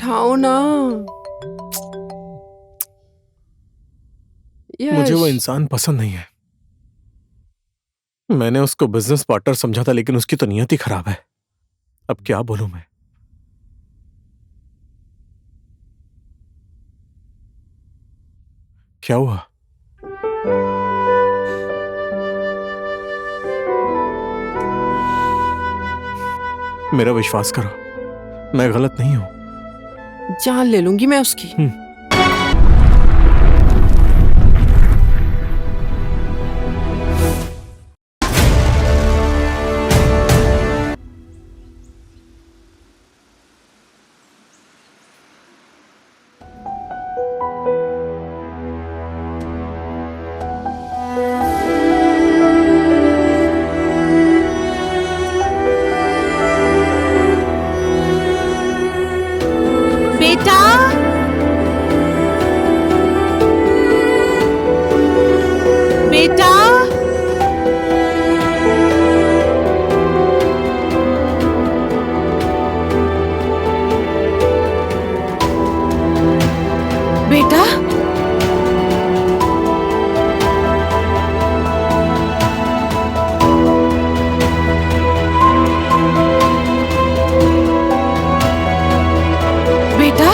उठाओ ना। मुझे वो यश, इंसान पसंद नहीं है। मैंने उसको बिजनेस पार्टनर समझा था, लेकिन उसकी तो नियत ही खराब है। अब क्या बोलूं मैं। क्या हुआ? मेरा विश्वास करो, मैं गलत नहीं हूं। जान ले लूंगी मैं उसकी। बेटा, बेटा, बेटा, बेटा,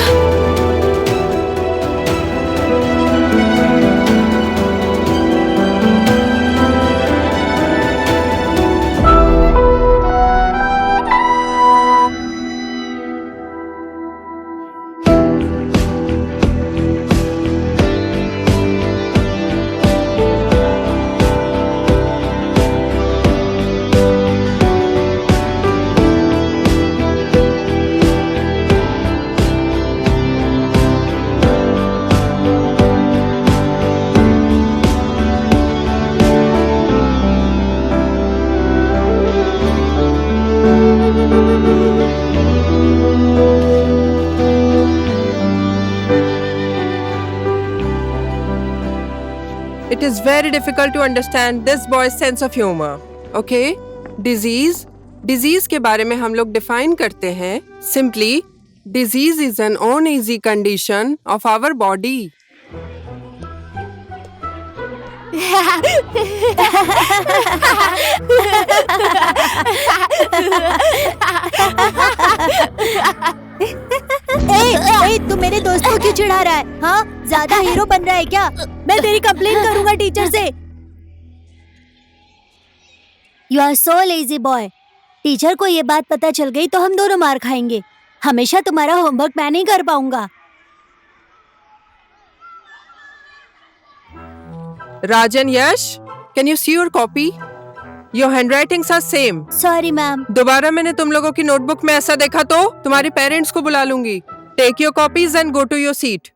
it is very difficult to understand this boy's sense of humor. Okay? Disease के बारे में हम लोग define करते हैं simply disease is an uneasy condition of our body. ए, तू मेरे दोस्त को क्यों चिढ़ा रहा है? हाँ, ज्यादा हीरो बन रहा है क्या? मैं तेरी कंप्लेन करूंगा टीचर से। You are so lazy boy. Teacher को ये बात पता चल गई तो हम दोनों मार खाएंगे। हमेशा तुम्हारा होमवर्क मैं नहीं कर पाऊंगा। Rajan, Yash, can you see your copy? Your handwritings are same. Sorry ma'am. दोबारा मैंने तुम लोगों की नोटबुक में ऐसा देखा तो तुम्हारे पेरेंट्स को बुला लूंगी। Take your copies and go to your seat.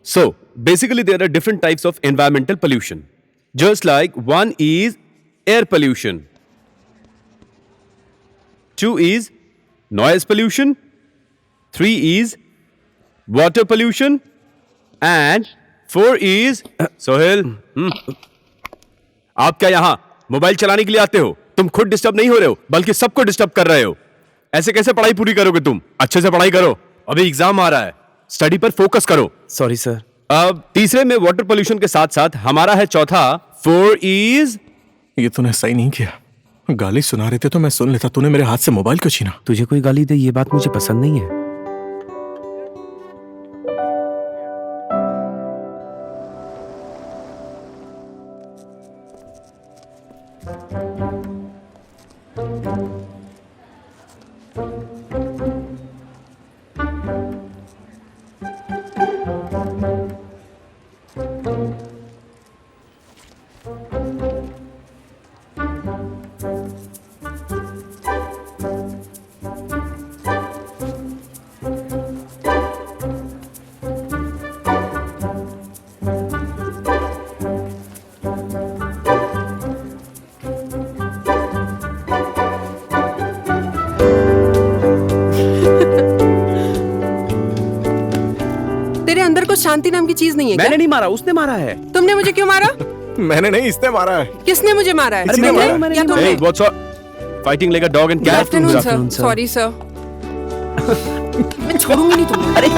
So, basically there are different types of environmental pollution. Just like one is air pollution, two is noise pollution, three is water pollution, and four is Sohail. आप क्या यहाँ mobile चलाने के लिए आते हो? तुम खुद डिस्टर्ब नहीं हो रहे हो, बल्कि सबको डिस्टर्ब कर रहे हो। ऐसे कैसे पढ़ाई पूरी करोगे तुम? अच्छे से पढ़ाई करो, अभी एग्जाम आ रहा है। स्टडी पर फोकस करो। Sorry sir. अब तीसरे में वाटर पोल्यूशन के साथ साथ हमारा है चौथा, फोर इज। ये तूने सही नहीं किया। गाली सुना रहे थे तो मैं सुन लेता, तूने मेरे हाथ से मोबाइल क्यों छीना? तुझे कोई गाली दे ये बात मुझे पसंद नहीं है। तेरे अंदर कुछ शांति नाम की चीज नहीं है क्या? मैंने नहीं मारा, उसने मारा है। तुमने मुझे क्यों मारा? मैंने नहीं, इसने मारा है। किसने मुझे मारा है? अरे मैंने तुमने? मारा, मैंने या नहीं तुमने? Hey, what's up? Fighting like a dog and Good cat. afternoon, Good sir. afternoon, sir. Sorry, sir. मैं छोड़ूंगी नहीं तुम्हें। अरे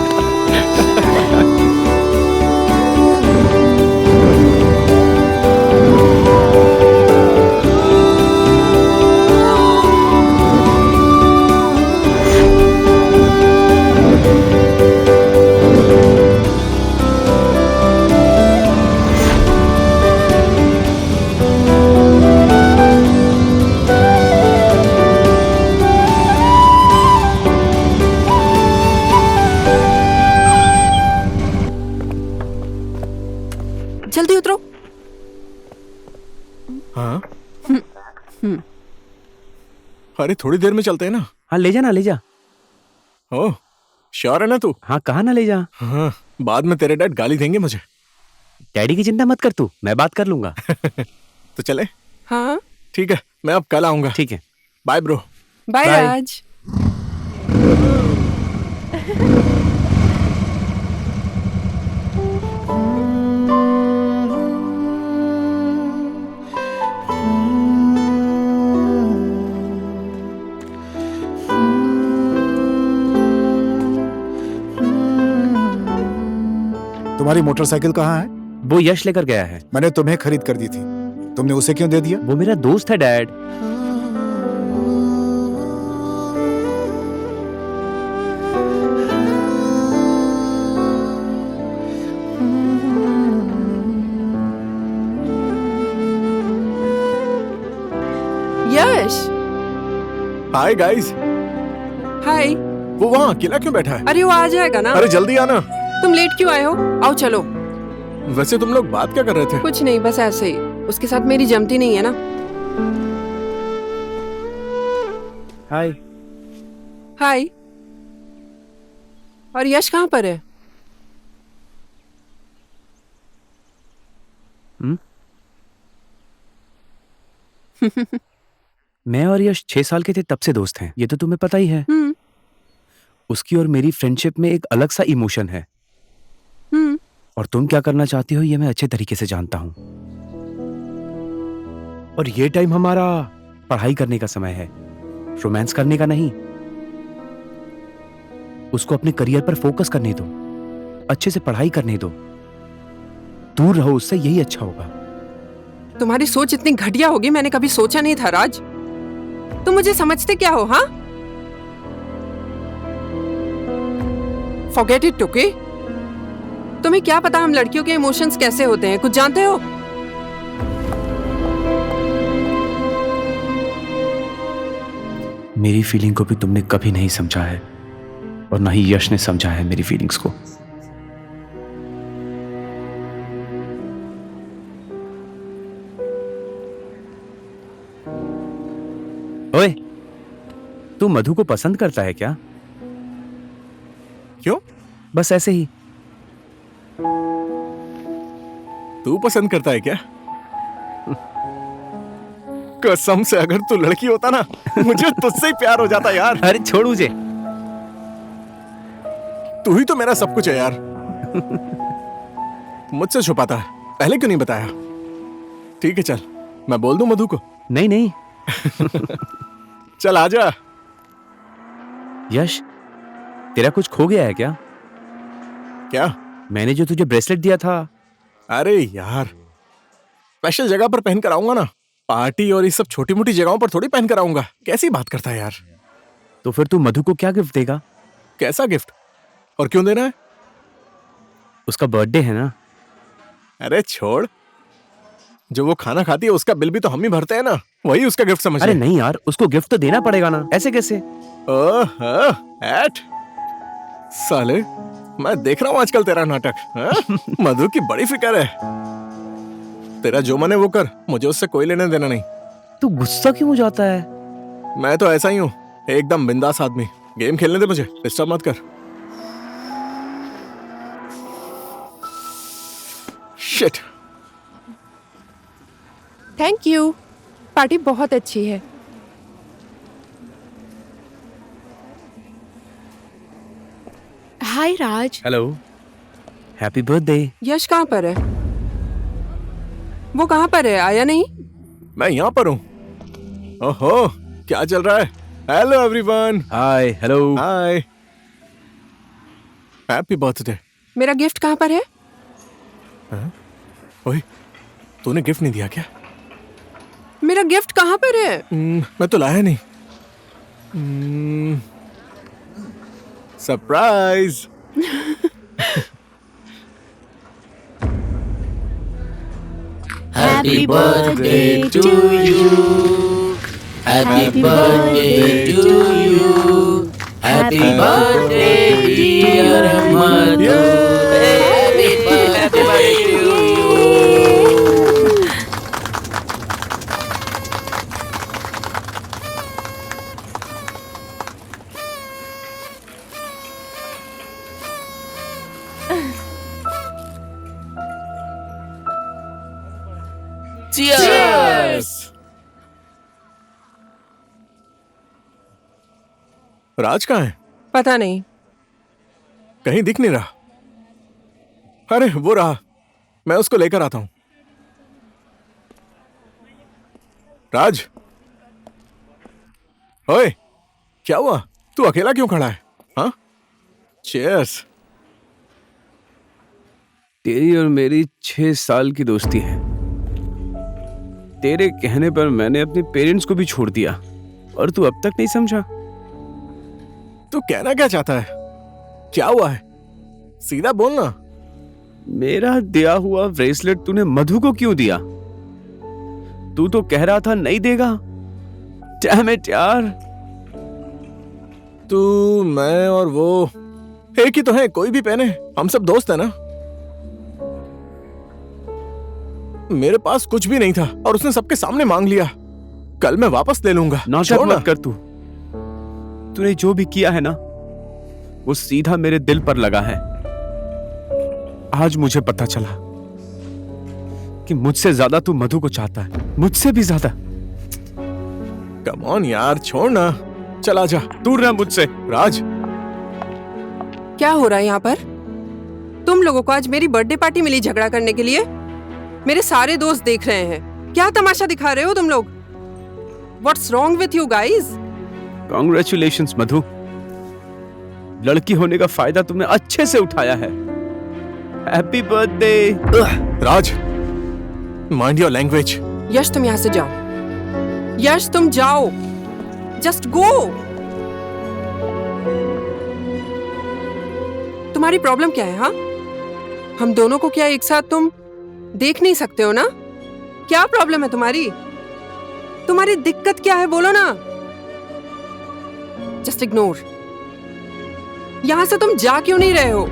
जल्दी उतरो। हाँ। अरे थोड़ी देर में चलते हैं ना। हाँ ले जा ना, ले जा। ओह, श्योर है ना तू? हाँ कहा ना ले जा। हाँ, बाद में तेरे डैड गाली देंगे मुझे। डैडी की चिंता मत कर तू, मैं बात कर लूंगा। तो चले? हाँ, ठीक है, मैं अब कल आऊंगा। ठीक है। Bye bro. Bye Bye. Raj. तुम्हारी मोटरसाइकिल कहाँ है? वो यश लेकर गया है। मैंने तुम्हें खरीद कर दी थी, तुमने उसे क्यों दे दिया? वो मेरा दोस्त है डैड। यश, हाय गाइस। हाय। वो वहाँ अकेला क्यों बैठा है? अरे वो आ जाएगा ना। अरे जल्दी आना। तुम लेट क्यों आए हो? आओ चलो। वैसे तुम लोग बात क्या कर रहे थे? कुछ नहीं, बस ऐसे ही। उसके साथ मेरी जमती नहीं है ना। हाय। हाय। और यश कहाँ पर है? मैं और यश 6 साल के थे तब से दोस्त हैं, ये तो तुम्हें पता ही है। उसकी और मेरी फ्रेंडशिप में एक अलग सा इमोशन है। और तुम क्या करना चाहती हो ये मैं अच्छे तरीके से जानता हूं। और ये टाइम हमारा पढ़ाई करने का समय है, रोमांस करने का नहीं। उसको अपने करियर पर फोकस करने दो, अच्छे से पढ़ाई करने दो, दूर रहो उससे, यही अच्छा होगा। तुम्हारी सोच इतनी घटिया होगी मैंने कभी सोचा नहीं था राज। तुम मुझे समझते क्या हो? हाँ, फॉरगेट इट, ओके? तुम्हें क्या पता हम लड़कियों के इमोशंस कैसे होते हैं, कुछ जानते हो? मेरी फीलिंग को भी तुमने कभी नहीं समझा है और ना ही यश ने समझा है मेरी फीलिंग्स को। ओए, तू मधु को पसंद करता है क्या? क्यों? बस ऐसे ही। तू पसंद करता है क्या? कसम से अगर तू लड़की होता ना, मुझे तुझसे ही प्यार हो जाता यार। अरे छोड़ मुझे। तू ही तो मेरा सब कुछ है यार। मुझसे छुपाता है, पहले क्यों नहीं बताया? ठीक है चल, मैं बोल दूं मधु को? नहीं नहीं। चल आजा। यश, तेरा कुछ खो गया है क्या? क्या? मैंने जो तुझे ब्रेसलेट दिया था। अरे यार, स्पेशल जगह पर पहन कर आऊंगा ना, पार्टी और ये सब छोटी मोटी जगहों पर थोड़ी पहन कर आऊंगा। कैसी बात करता है यार? तो फिर तू मधु को क्या गिफ्ट देगा? कैसा गिफ्ट? और क्यों देना है? उसका बर्थडे है ना। अरे छोड़, जो वो खाना खाती है उसका बिल भी तो हम ही भरते हैं ना, वही उसका गिफ्ट समझ अरे ले। नहीं यार, उसको गिफ्ट तो देना पड़ेगा ना, ऐसे कैसे? ओह, ऐट साले, मैं देख रहा हूँ आजकल तेरा नाटक। हाँ? मधु की बड़ी फिक्र है। तेरा जो मन है वो कर, मुझे उससे कोई लेने देना नहीं। तू गुस्सा क्यों हो जाता है? मैं तो ऐसा ही हूँ, एकदम बिंदास आदमी। गेम खेलने दे मुझे, डिस्टर्ब मत कर। शिट। थैंक यू, पार्टी बहुत अच्छी है। Hi Raj. Hello, happy birthday. Yash कहाँ पर है? वो कहाँ पर है? आया नहीं? मैं यहाँ पर हूँ। ओहो, क्या चल रहा है? Hello everyone. Hi, hello. Hi, happy birthday. मेरा गिफ्ट कहाँ पर है? ओए, तूने गिफ्ट नहीं दिया क्या? मेरा गिफ्ट कहाँ पर है? मैं तो लाया नहीं। Surprise. Happy birthday to you. Happy birthday to you. Happy birthday dear Madhu. Happy birthday to you. Cheers! राज कहाँ है? पता नहीं। कहीं दिख नहीं रहा। अरे वो रहा, मैं उसको लेकर आता हूं। राज, ओए, क्या हुआ? तू अकेला क्यों खड़ा है? हाँ? चीयर्स। तेरी और मेरी 6 साल की दोस्ती है। तेरे कहने पर मैंने अपने पेरेंट्स को भी छोड़ दिया और तू अब तक नहीं समझा। तू कहना क्या चाहता है? क्या हुआ है? सीधा बोलना। मेरा दिया हुआ ब्रेसलेट तूने मधु को क्यों दिया? तू तो कह रहा था नहीं देगा। डैम इट यार। तू, मैं और वो एक ही तो है, कोई भी पहने। हम सब दोस्त है ना। मेरे पास कुछ भी नहीं था और उसने सबके सामने मांग लिया। कल मैं वापस ले लूंगा। नाटक मत कर तू। तूने जो भी किया है ना, वो सीधा मेरे दिल पर लगा है। आज मुझे पता चला कि मुझसे ज्यादा तू मधु को चाहता है, मुझसे भी ज्यादा। कम ऑन यार, छोड़ ना। चला जा, दूर रह मुझसे। राज, क्या हो रहा है यहाँ पर? तुम लोगों को आज मेरी बर्थडे पार्टी मिली झगड़ा करने के लिए? मेरे सारे दोस्त देख रहे हैं। क्या तमाशा दिखा रहे हो तुम लोग? What's wrong with you guys? Congratulations मधु, लड़की होने का फायदा तुमने अच्छे से उठाया है। Happy birthday. Raj, mind your language. Yash तुम यहाँ से जाओ। यश तुम जाओ। Just go. तुम्हारी प्रॉब्लम क्या है? हाँ, हम दोनों को क्या एक साथ तुम देख नहीं सकते हो ना? क्या प्रॉब्लम है तुम्हारी? तुम्हारी दिक्कत क्या है, बोलो ना। Just ignore. यहां से तुम जा क्यों नहीं रहे हो?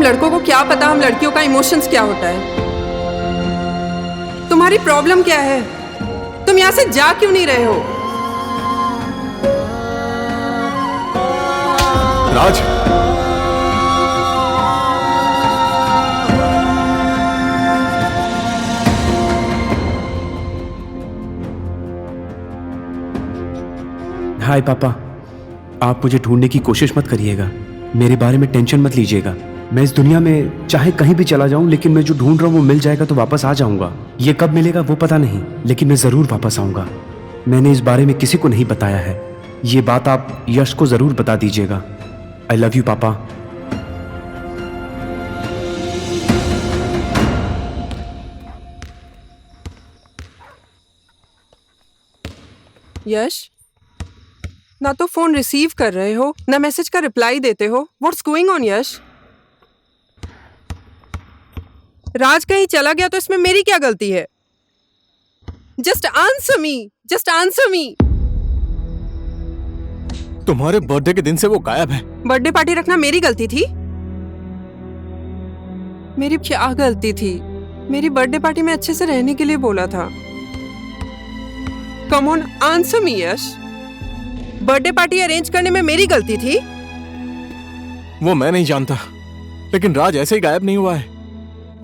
लड़कों को क्या पता हम लड़कियों का इमोशंस क्या होता है? तुम्हारी प्रॉब्लम क्या है? तुम यहां से जा क्यों नहीं रहे हो? राज, हाय पापा, आप मुझे ढूंढने की कोशिश मत करिएगा। मेरे बारे में टेंशन मत लीजिएगा। मैं इस दुनिया में चाहे कहीं भी चला जाऊं, लेकिन मैं जो ढूंढ रहा हूं वो मिल जाएगा तो वापस आ जाऊंगा। ये कब मिलेगा वो पता नहीं, लेकिन मैं जरूर वापस आऊंगा। मैंने इस बारे में किसी को नहीं बताया है, ये बात आप यश को जरूर बता दीजिएगा। आई लव यू पापा। यश, ना तो फोन रिसीव कर रहे हो, ना मैसेज का रिप्लाई देते हो। व्हाट्स गोइंग ऑन यश? राज कहीं चला गया तो इसमें मेरी क्या गलती है? Just answer me, just answer me. तुम्हारे बर्थडे के दिन से वो गायब है। बर्थडे पार्टी रखना मेरी गलती थी? मेरी क्या गलती थी? मेरी बर्थडे पार्टी में अच्छे से रहने के लिए बोला था। Come on, answer me Yash. Birthday party arrange करने में मेरी गलती थी? वो मैं नहीं जानता, लेकिन राज ऐसे ही गायब नहीं हुआ है।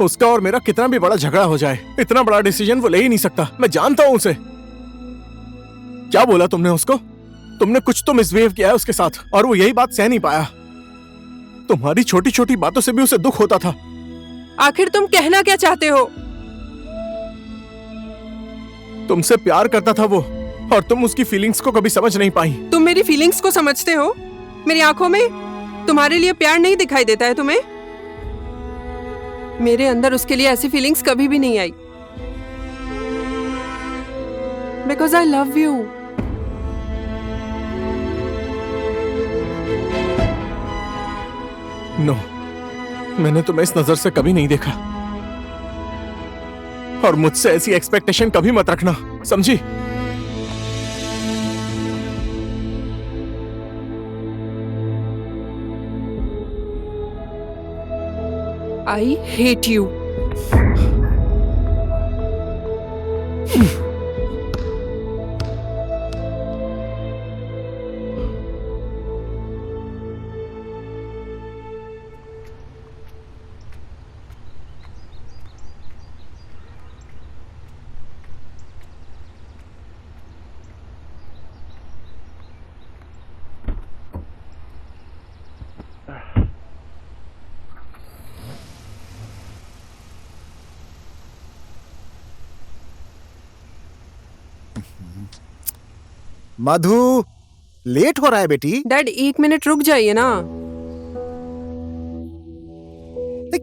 उसका और मेरा कितना भी बड़ा झगड़ा हो जाए, इतना बड़ा डिसीजन वो ले ही नहीं सकता। मैं जानता हूं उसे। क्या बोला तुमने उसको? तुमने कुछ तो मिसबिहेव किया है उसके साथ, और वो यही बात सह नहीं पाया। तुम्हारी छोटी छोटी बातों से भी उसे दुख होता था। आखिर तुम कहना क्या चाहते हो? तुमसे प्यार करता था वो, और तुम उसकी फीलिंग्स को कभी समझ नहीं पाई। तुम मेरी फीलिंग्स को समझते हो? मेरी आंखों में तुम्हारे लिए प्यार नहीं दिखाई देता है तुम्हें? मेरे अंदर उसके लिए ऐसी फीलिंग्स कभी भी नहीं आई। Because I love you. No, मैंने तुम्हें इस नजर से कभी नहीं देखा, और मुझसे ऐसी एक्सपेक्टेशन कभी मत रखना, समझी? I hate you. Madhu, late हो रहा है बेटी। डैड, 1 मिनट रुक जाइए ना।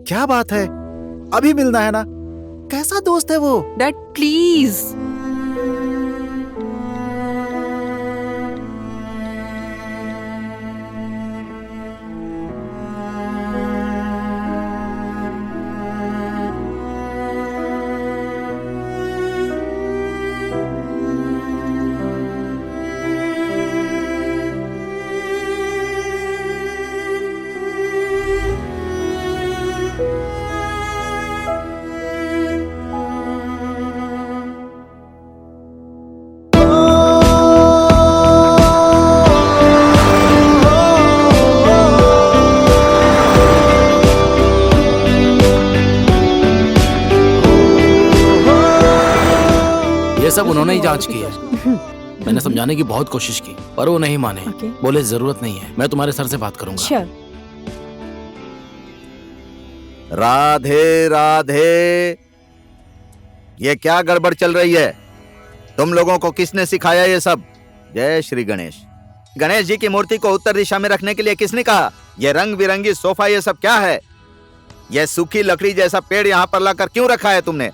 क्या बात है, अभी मिलना है ना? कैसा दोस्त है वो? Dad please. ये सब उन्होंने ही जांच की है। मैंने समझाने की बहुत कोशिश की, पर वो नहीं माने। बोले जरूरत नहीं है, मैं तुम्हारे सर से बात करूंगा। राधे राधे। ये क्या गड़बड़ चल रही है? तुम लोगों को किसने सिखाया ये सब? जय श्री गणेश। गणेश जी की मूर्ति को उत्तर दिशा में रखने के लिए किसने कहा? ये रंग बिरंगी सोफा, ये सब क्या है? ये सूखी लकड़ी जैसा पेड़ यहाँ पर लाकर क्यों रखा है तुमने?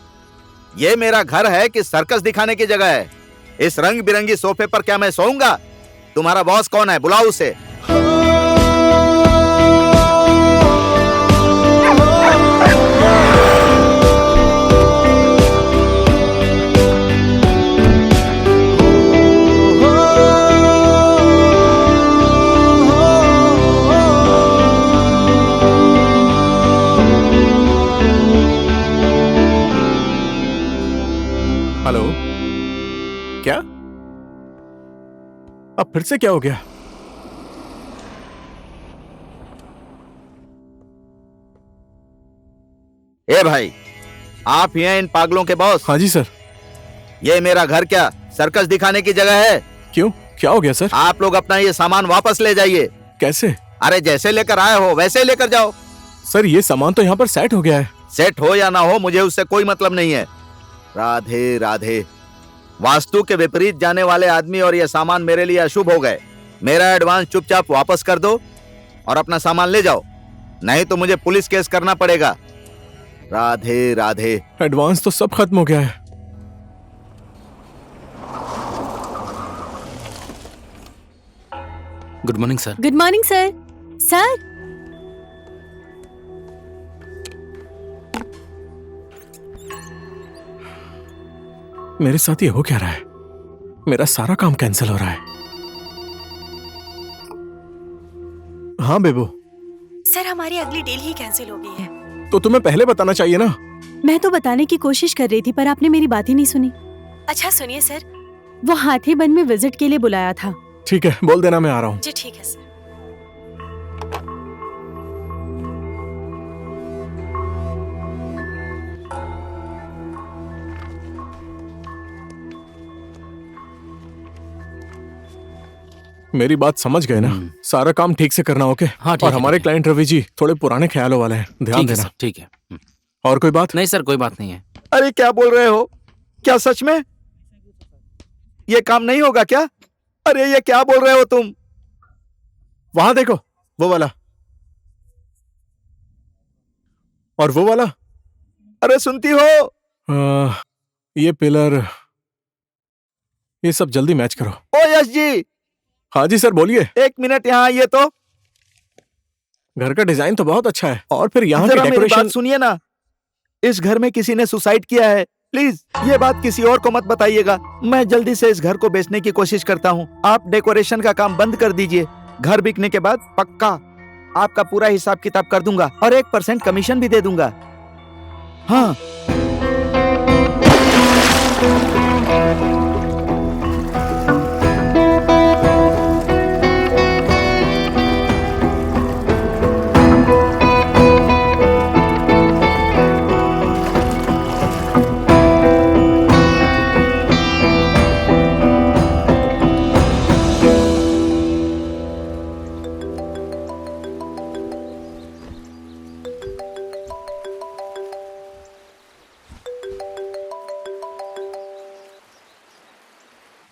ये मेरा घर है कि सर्कस दिखाने की जगह है? इस रंग बिरंगी सोफे पर क्या मैं सोऊंगा? तुम्हारा बॉस कौन है? बुलाओ उसे। हेलो, क्या? अब फिर से क्या हो गया? ए भाई, आप ही हैं इन पागलों के बॉस? हाँ जी सर। ये मेरा घर क्या सर्कस दिखाने की जगह है? क्यों, क्या हो गया सर? आप लोग अपना ये सामान वापस ले जाइए। कैसे? अरे जैसे लेकर आए हो वैसे लेकर जाओ। सर, ये सामान तो यहाँ पर सेट हो गया है। सेट हो या ना हो, मुझे उससे कोई मतलब नहीं है। राधे राधे। वास्तु के विपरीत जाने वाले आदमी और ये सामान मेरे लिए अशुभ हो गए। मेरा एडवांस चुपचाप वापस कर दो और अपना सामान ले जाओ, नहीं तो मुझे पुलिस केस करना पड़ेगा। राधे राधे। एडवांस तो सब खत्म हो गया है। Good morning sir. Good morning sir. Sir, मेरे साथ ये हो क्या रहा है? मेरा सारा काम कैंसिल हो रहा है। हाँ बेबू। सर हमारी अगली डील ही कैंसिल हो गई है। तो तुम्हें पहले बताना चाहिए ना। मैं तो बताने की कोशिश कर रही थी पर आपने मेरी बात ही नहीं सुनी। अच्छा सुनिए सर, वो हाथी बन में विजिट के लिए बुलाया था। ठीक है, बोल देना मैं आ रहा हूँ। जी ठीक है सर। मेरी बात समझ गए ना? सारा काम ठीक से करना, ओके? हाँ, ठीक और है, हमारे ठीक है। क्लाइंट रवि जी थोड़े पुराने ख्यालों वाले हैं, ध्यान ठीक है देना। सर, ठीक है। और कोई बात? नहीं सर, कोई बात नहीं है। अरे क्या बोल रहे हो? क्या सच में ये काम नहीं होगा क्या? अरे ये क्या बोल रहे हो तुम? वहां देखो, वो वाला और वो वाला। अरे सुनती हो? ये पिलर, ये सब जल्दी मैच करो। ओ यश जी। हाँ जी सर, बोलिए। एक मिनट यहाँ आइए तो। घर का डिजाइन तो बहुत अच्छा है, और फिर यहाँ की जरा मेरी डेकोरेशन। बात सुनिए ना, इस घर में किसी ने सुसाइड किया है। प्लीज ये बात किसी और को मत बताइएगा। मैं जल्दी से इस घर को बेचने की कोशिश करता हूँ। आप डेकोरेशन का काम बंद कर दीजिए। घर बिकने के बाद पक्का आपका पूरा हिसाब किताब कर दूंगा और 1% कमीशन भी दे दूंगा। हाँ।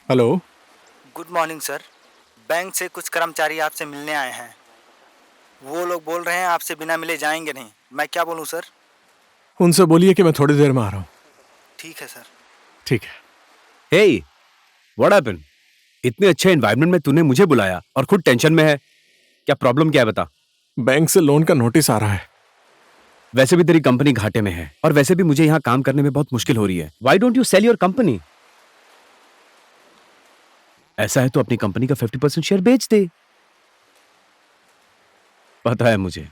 Hello. Good morning sir. Bank से कुछ कर्मचारी आपसे मिलने आए हैं। वो लोग बोल रहे हैं आपसे बिना मिले जाएंगे नहीं। मैं क्या बोलूं सर? उनसे बोलिए कि मैं थोड़ी देर में आ रहा हूँ। ठीक है सर। ठीक है। हे, व्हाट हैपेंड? इतने अच्छे एनवायरनमेंट में तूने मुझे बुलाया और खुद टेंशन में है। क्या प्रॉब्लम क्या है बता? बैंक से लोन का नोटिस आ रहा है। वैसे भी तेरी कंपनी घाटे में है और वैसे भी मुझे यहाँ काम करने में बहुत मुश्किल हो रही है। Why don't you sell your company? ऐसा है तो अपनी कंपनी का 50% शेयर बेच दे। पता है मुझे,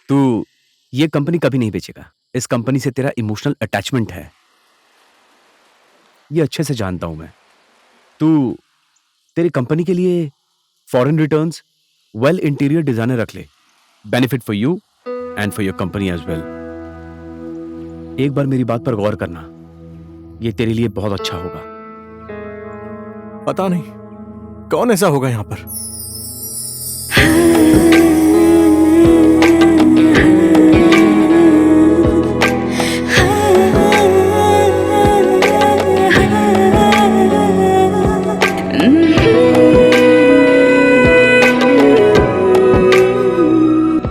तू ये कंपनी कभी नहीं बेचेगा। इस कंपनी से तेरा इमोशनल अटैचमेंट है, ये अच्छे से जानता हूं मैं। तू तेरी कंपनी के लिए foreign returns, well interior designer रख ले। Benefit for you and for your company as well. एक बार मेरी बात पर गौर करना, ये तेरे लिए बहुत अच्छा होगा। पता नहीं कौन ऐसा होगा यहाँ पर।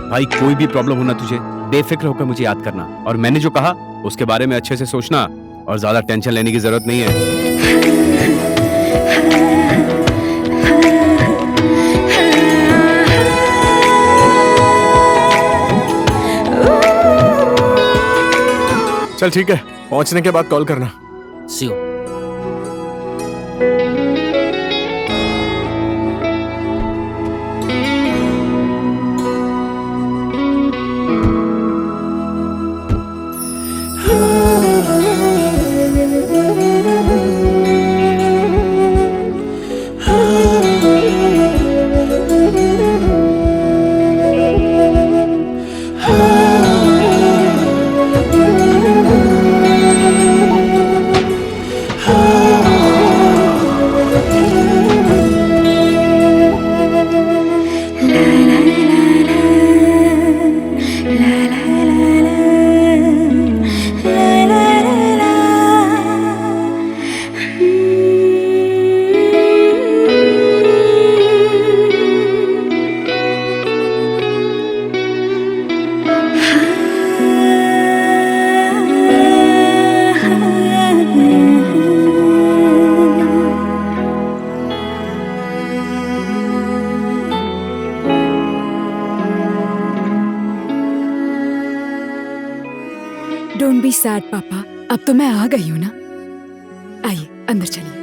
भाई कोई भी प्रॉब्लम होना तुझे बेफिक्र होकर मुझे याद करना, और मैंने जो कहा उसके बारे में अच्छे से सोचना, और ज्यादा टेंशन लेने की जरूरत नहीं है। चल ठीक है, पहुंचने के बाद कॉल करना। सी यू। डोंट बी सैड पापा, अब तो मैं आ गई हूँ ना। आइए अंदर चलिए।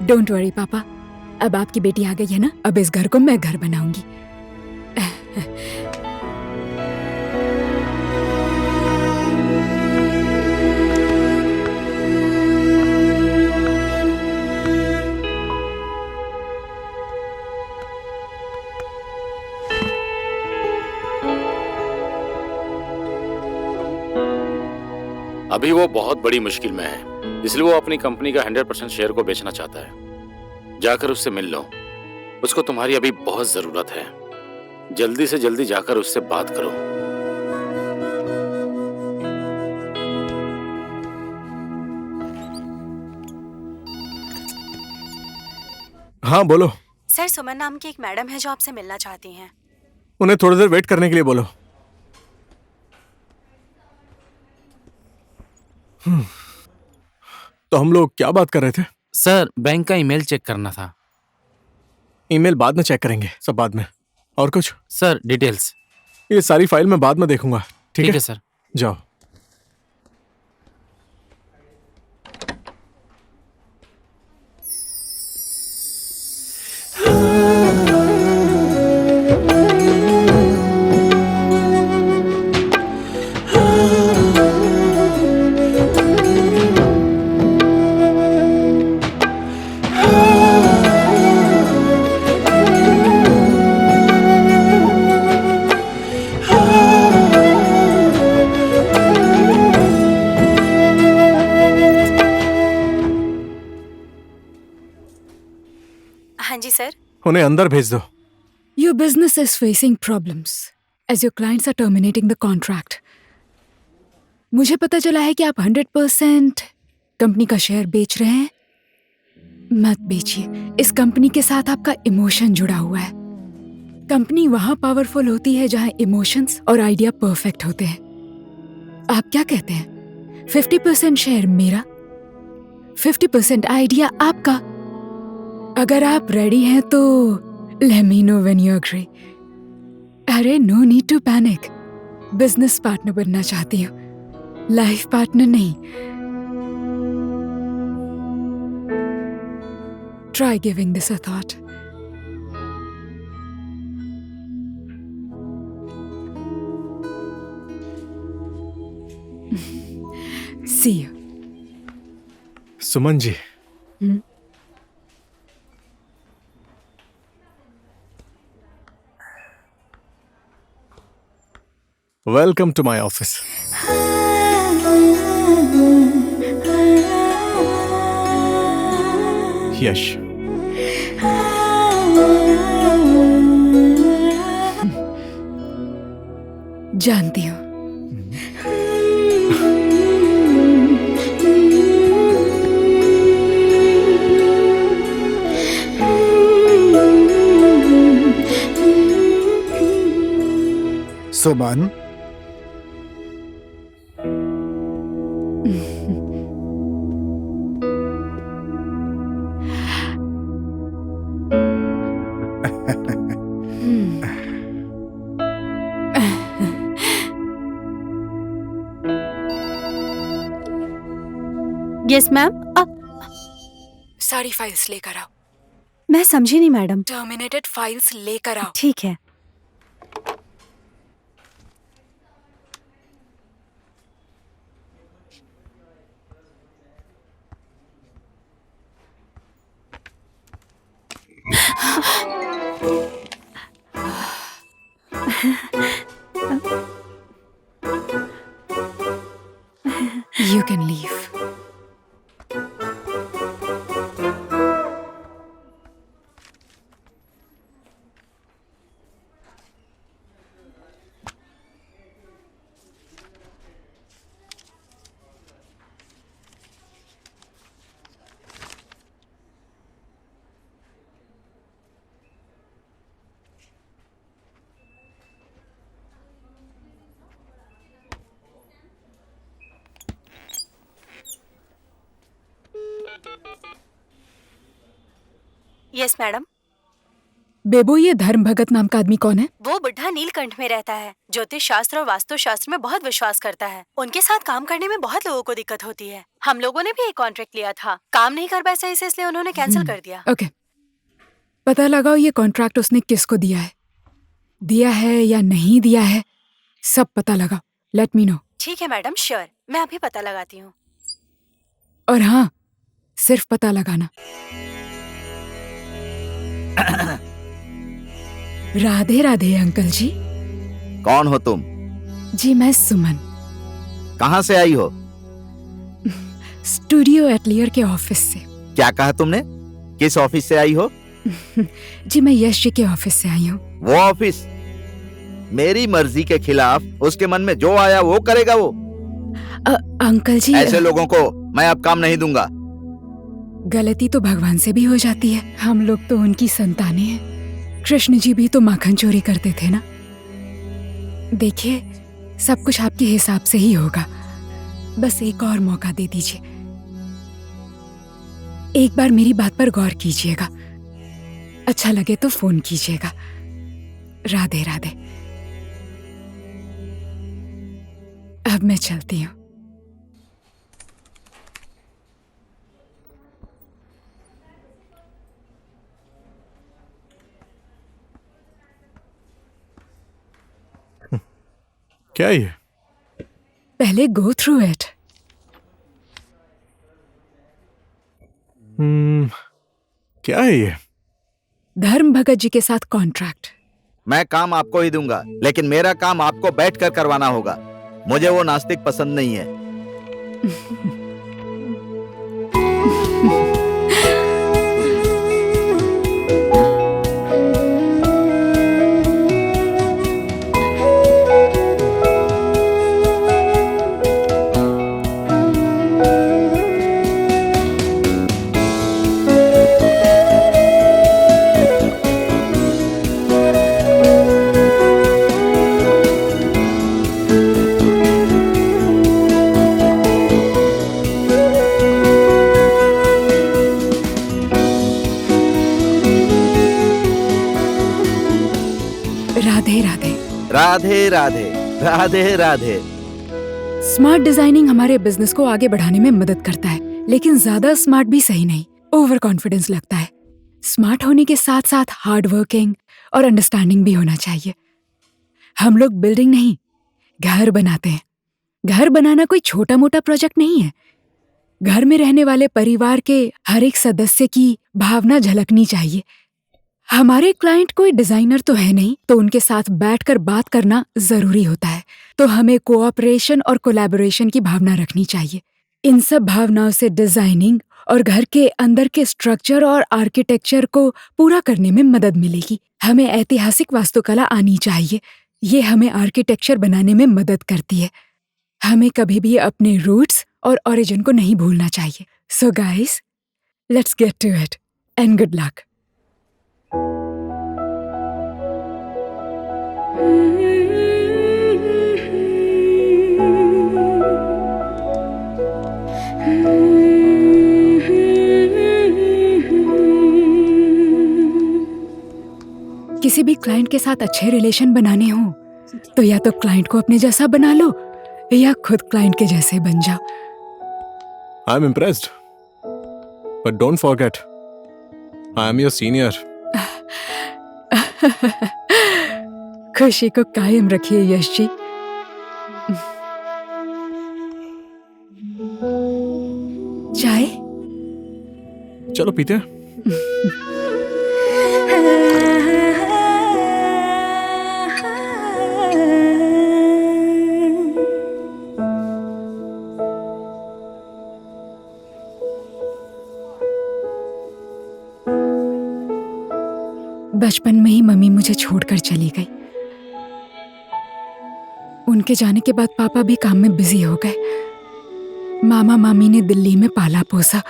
डोंट वरी पापा, अब आपकी बेटी आ गई है ना, अब इस घर को मैं घर बनाऊंगी। अभी वो बहुत बड़ी मुश्किल में है, इसलिए वो अपनी कंपनी का 100% शेयर को बेचना चाहता है। जाकर उससे मिल लो, उसको तुम्हारी अभी बहुत जरूरत है। जल्दी से जल्दी जाकर उससे बात करो। हाँ बोलो। सर, सुमन नाम की एक मैडम है जो आपसे मिलना चाहती हैं। उन्हें थोड़ी देर वेट करने के लिए बोलो। तो हम लोग क्या बात कर रहे थे? सर, बैंक का ईमेल चेक करना था। ईमेल बाद में चेक करेंगे, सब बाद में। और कुछ? Sir, details. ये सारी फाइल मैं बाद में देखूंगा। ठीक है सर। जाओ। हाँ जी सर। उन्हें अंदर भेज दो। Your business is facing problems as your clients are terminating the contract. मुझे पता चला है कि आप 100% कंपनी का शेयर बेच रहे हैं। मत बेचिए, इस कंपनी के साथ आपका इमोशन जुड़ा हुआ है। कंपनी वहां पावरफुल होती है जहां इमोशंस और आइडिया परफेक्ट होते हैं। आप क्या कहते हैं? 50% शेयर मेरा, 50% आइडिया आपका। अगर आप रेडी हैं तो let me know when you agree. अरे no need to panic. Business partner बनना चाहती हूँ, लाइफ पार्टनर नहीं। Try giving this a thought. See you. Suman ji. Welcome to my office. Yash. जानती हूँ। Suman, yes ma'am. सारी फाइल्स लेकर आओ। मैं समझी नहीं मैडम। टर्मिनेटेड फाइल्स लेकर आओ। ठीक है। You can leave. Yes madam. Bebo, ये धर्म भगत नाम का आदमी कौन है? वो बुढ़ा नीलकंठ में रहता है। ज्योतिष शास्त्र और वास्तु शास्त्र में बहुत विश्वास करता है। उनके साथ काम करने में बहुत लोगों को दिक्कत होती है। हम लोगों ने भी एक कॉन्ट्रैक्ट लिया था, काम नहीं कर पाए सही से, इसलिए उन्होंने कैंसिल कर दिया। ओके, पता लगाओ ये कॉन्ट्रैक्ट उसने किसको दिया है या नहीं दिया है, सब पता लगाओ। Let me know. ठीक है मैडम, श्योर, मैं अभी पता लगाती हूँ। और हाँ, सिर्फ पता लगाना। राधे राधे अंकल जी। कौन हो तुम? जी मैं सुमन, कहाँ से आई हो? स्टूडियो एटलियर के ऑफिस से। क्या कहा तुमने? किस ऑफिस से आई हो? जी मैं यश जी के ऑफिस से आई हूँ। वो ऑफिस मेरी मर्जी के खिलाफ उसके मन में जो आया वो करेगा वो। अंकल जी, ऐसे लोगों को मैं अब काम नहीं दूंगा। गलती तो भगवान से भी हो जाती है, हम लोग तो उनकी संतानें हैं। कृष्ण जी भी तो माखन चोरी करते थे ना। देखिए, सब कुछ आपके हिसाब से ही होगा, बस एक और मौका दे दीजिए। एक बार मेरी बात पर गौर कीजिएगा, अच्छा लगे तो फोन कीजिएगा। राधे राधे। अब मैं चलती हूँ। क्या है ये? पहले गो थ्रू इट। क्या है ये? धर्म भगत जी के साथ कॉन्ट्रैक्ट। मैं काम आपको ही दूंगा, लेकिन मेरा काम आपको बैठकर करवाना होगा। मुझे वो नास्तिक पसंद नहीं है। राधे राधे। राधे राधे राधे राधे। स्मार्ट डिजाइनिंग हमारे बिजनेस को आगे बढ़ाने में मदद करता है, लेकिन ज्यादा स्मार्ट भी सही नहीं, ओवर कॉन्फिडेंस लगता है। स्मार्ट होने के साथ साथ हार्ड वर्किंग और अंडरस्टैंडिंग भी होना चाहिए। हम लोग बिल्डिंग नहीं, घर बनाते हैं। घर बनाना कोई छोटा मोटा प्रोजेक्ट नहीं है। घर में रहने वाले परिवार के हर एक सदस्य की भावना झलकनी चाहिए। हमारे क्लाइंट कोई डिजाइनर तो है नहीं, तो उनके साथ बैठकर बात करना जरूरी होता है। तो हमें कोऑपरेशन और कोलैबोरेशन की भावना रखनी चाहिए। इन सब भावनाओं से डिजाइनिंग और घर के अंदर के स्ट्रक्चर और आर्किटेक्चर को पूरा करने में मदद मिलेगी। हमें ऐतिहासिक वास्तुकला आनी चाहिए, ये हमें आर्किटेक्चर बनाने में मदद करती है। हमें कभी भी अपने रूट्स और ओरिजिन को नहीं भूलना चाहिए। So guys, let's get to it and good luck. किसी भी क्लाइंट के साथ अच्छे रिलेशन बनाने हो तो या तो क्लाइंट को अपने जैसा बना लो या खुद क्लाइंट के जैसे बन जाओ। I am impressed, but don't forget I am your senior. खुशी को कायम रखिए यश जी। चाय? चलो पीते हैं। बचपन में ही मम्मी मुझे छोड़कर चली गई। उनके जाने के बाद पापा भी काम में बिजी हो गए। मामा मामी ने दिल्ली में पाला पोसा।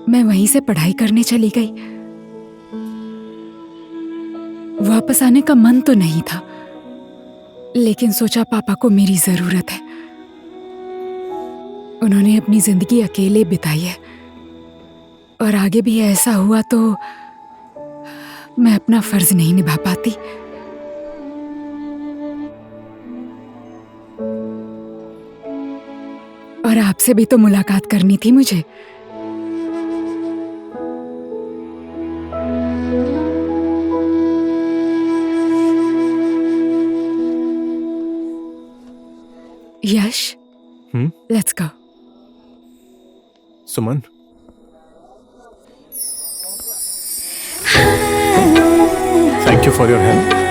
मैं वहीं से पढ़ाई करने चली गई। वापस आने का मन तो नहीं था, लेकिन सोचा पापा को मेरी जरूरत है। उन्होंने अपनी जिंदगी अकेले बिताई है और आगे भी ऐसा हुआ तो मैं अपना फर्ज नहीं निभा पाती। और आपसे भी तो मुलाकात करनी थी मुझे। Yash, let's go. Suman, thank you for your help.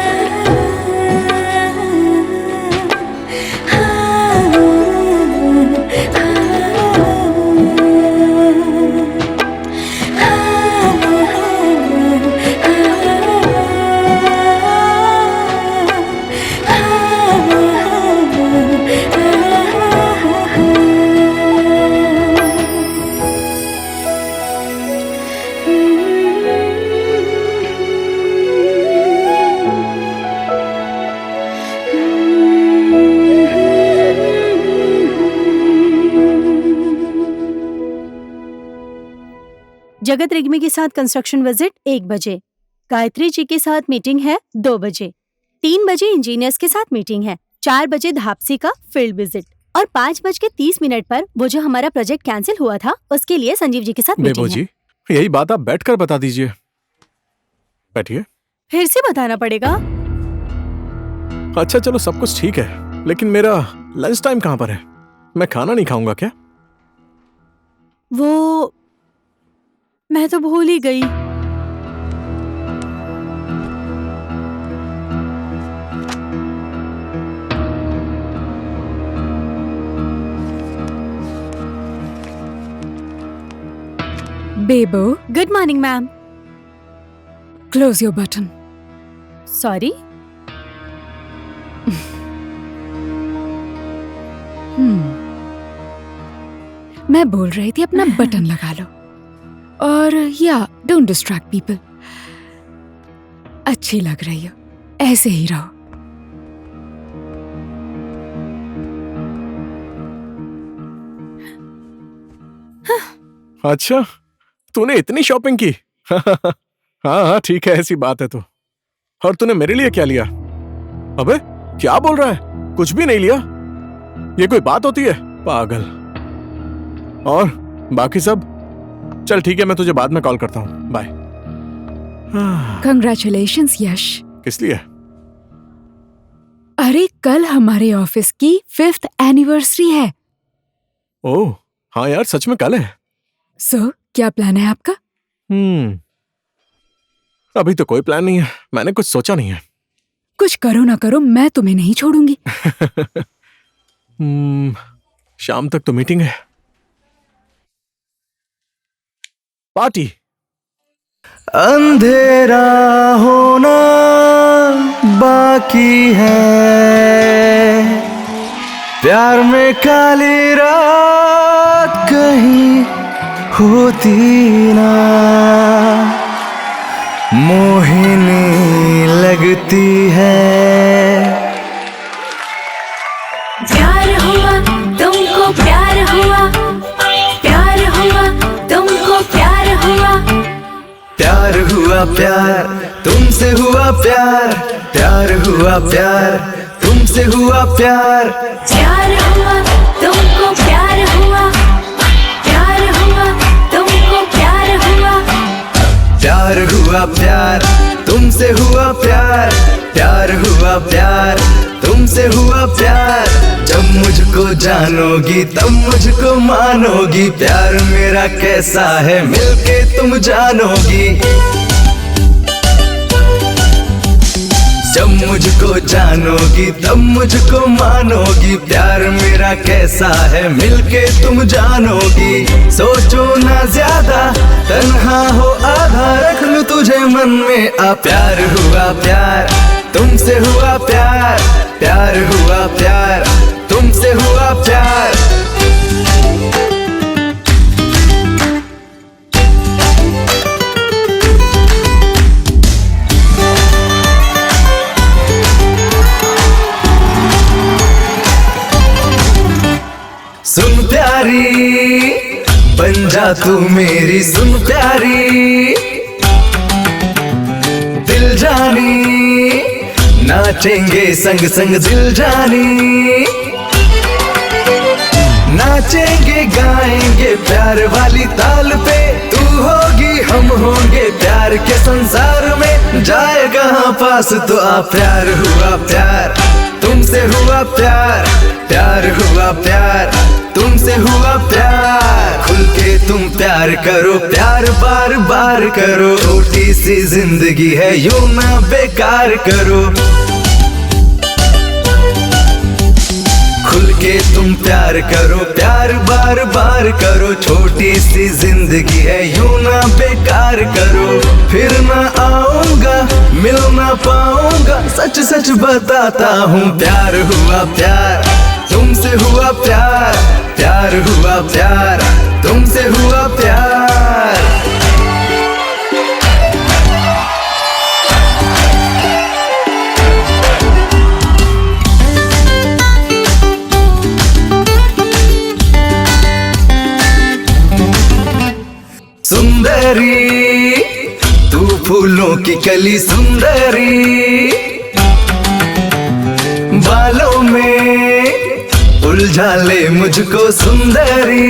Jagat Rigmi के साथ कंस्ट्रक्शन विजिट 1 बजे, गायत्री जी के साथ मीटिंग है 2 बजे, 3 बजे इंजीनियर्स के साथ मीटिंग है, 4 बजे धापसी का फील्ड विजिट और 5:30 पर वो जो हमारा प्रोजेक्ट कैंसिल हुआ था उसके लिए संजीव जी के साथ मीटिंग है। जी, यही बात आप बैठकर बता दीजिए। बैठिए। फिर से बताना पड़ेगा? अच्छा चलो, सब कुछ ठीक है, लेकिन मेरा लंच टाइम कहाँ पर है? मैं खाना नहीं खाऊंगा क्या? वो मैं तो भूल ही गई। Bebo, good morning ma'am. Close your button. Sorry. मैं बोल रही थी अपना बटन लगा लो। और या डोंट डिस्ट्रैक्ट पीपल। अच्छी लग रही हो, ऐसे ही रहो। अच्छा, तूने इतनी शॉपिंग की? हाँ हाँ ठीक है, ऐसी बात है तो। और तूने मेरे लिए क्या लिया? अबे क्या बोल रहा है? कुछ भी नहीं लिया? ये कोई बात होती है? पागल। और बाकी सब? चल ठीक है, मैं तुझे बाद में कॉल करता हूँ। बाय। कंग्रेचुलेशंस यश। किस लिए? अरे कल हमारे ऑफिस की 5th एनिवर्सरी है। ओह हाँ यार, सच में कल है। सो क्या प्लान है आपका? अभी तो कोई प्लान नहीं है, मैंने कुछ सोचा नहीं है। कुछ करो ना करो, मैं तुम्हें नहीं छोड़ूंगी। शाम तक तो मीटिंग है। पार्टी। अंधेरा होना बाकी है, प्यार में काली रात कहीं होती ना, मोहिनी लगती है। प्यार हुआ तुमको, प्यार हुआ, प्यार हुआ तुमको, प्यार हुआ, प्यार हुआ प्यार तुमसे हुआ प्यार, प्यार हुआ प्यार तुमसे हुआ प्यार, प्यार हुआ तुमको, प्यार हुआ, प्यार हुआ तुमको, प्यार हुआ, प्यार हुआ प्यार तुमसे हुआ प्यार, प्यार हुआ प्यार तुमसे हुआ प्यार। जब मुझको जानोगी तब मुझको मानोगी, प्यार मेरा कैसा है मिलके तुम जानोगी। जब मुझको जानोगी तब मुझको मानोगी, प्यार मेरा कैसा है मिलके तुम जानोगी। सोचो ना ज्यादा, तन्हा हो आधा, रख लूं तुझे मन में आ। प्यार हुआ प्यार तुमसे हुआ प्यार, प्यार हुआ प्यार तुमसे हुआ प्यार। सुन प्यारी, बन बन जा तू मेरी सुन प्यारी दिल जानी, नाचेंगे संग संग दिल जानी, नाचेंगे गाएंगे प्यार वाली ताल पे, तू होगी हम होंगे प्यार के संसार में, जाए कहाँ पास तो आ प्यार हुआ प्यार, तुमसे हुआ प्यार, प्यार हुआ प्यार, तुमसे हुआ प्यार, खुल के तुम प्यार करो, प्यार बार बार करो, छोटी सी जिंदगी है यूं ना बेकार करो, खुल के तुम प्यार करो, प्यार बार बार करो, छोटी सी जिंदगी है यूं ना बेकार करो, फिर ना आऊंगा मिल ना पाऊंगा, सच सच बताता हूँ प्यार हुआ प्यार, तुमसे हुआ प्यार, प्यार हुआ प्यार, तुमसे हुआ प्यार। सुंदरी तू फूलों की कली सुंदरी, बालों में उलझा ले मुझको सुंदरी,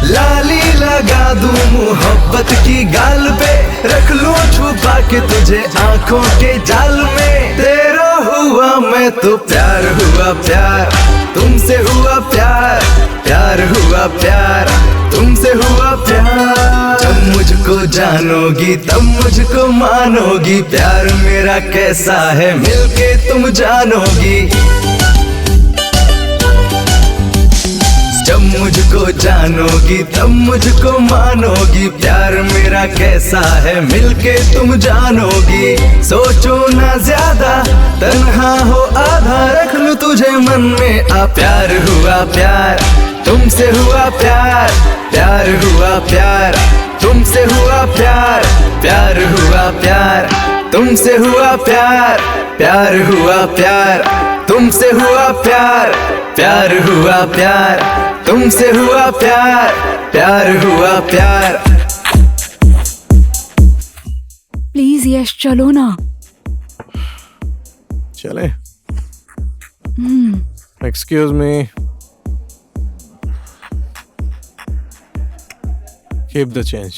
लाली लगा दूं मोहब्बत की गाल पे, रख लूं छुपा के तुझे आंखों के जाल में, तेरा हुआ मैं तो प्यार हुआ प्यार, तुमसे हुआ प्यार, प्यार हुआ प्यार, तुमसे हुआ प्यार, जब मुझको जानोगी तब मुझको मानोगी, प्यार मेरा कैसा है मिलके तुम जानोगी, जब मुझको जानोगी तब मुझको मानोगी, प्यार मेरा कैसा है मिलके तुम जानोगी, सोचो ना ज्यादा तन्हा हो आधा, रख लूं तुझे मन में आ, प्यार हुआ प्यार, तुमसे हुआ प्यार, प्यार हुआ प्यार, तुमसे हुआ प्यार, प्यार हुआ प्यार, तुमसे हुआ प्यार, प्यार हुआ प्यार, तुमसे हुआ प्यार, प्यार हुआ प्यार, तुमसे हुआ प्यार, प्यार हुआ प्यार। प्लीज यश चलो ना। चले। Excuse me. Keep the change.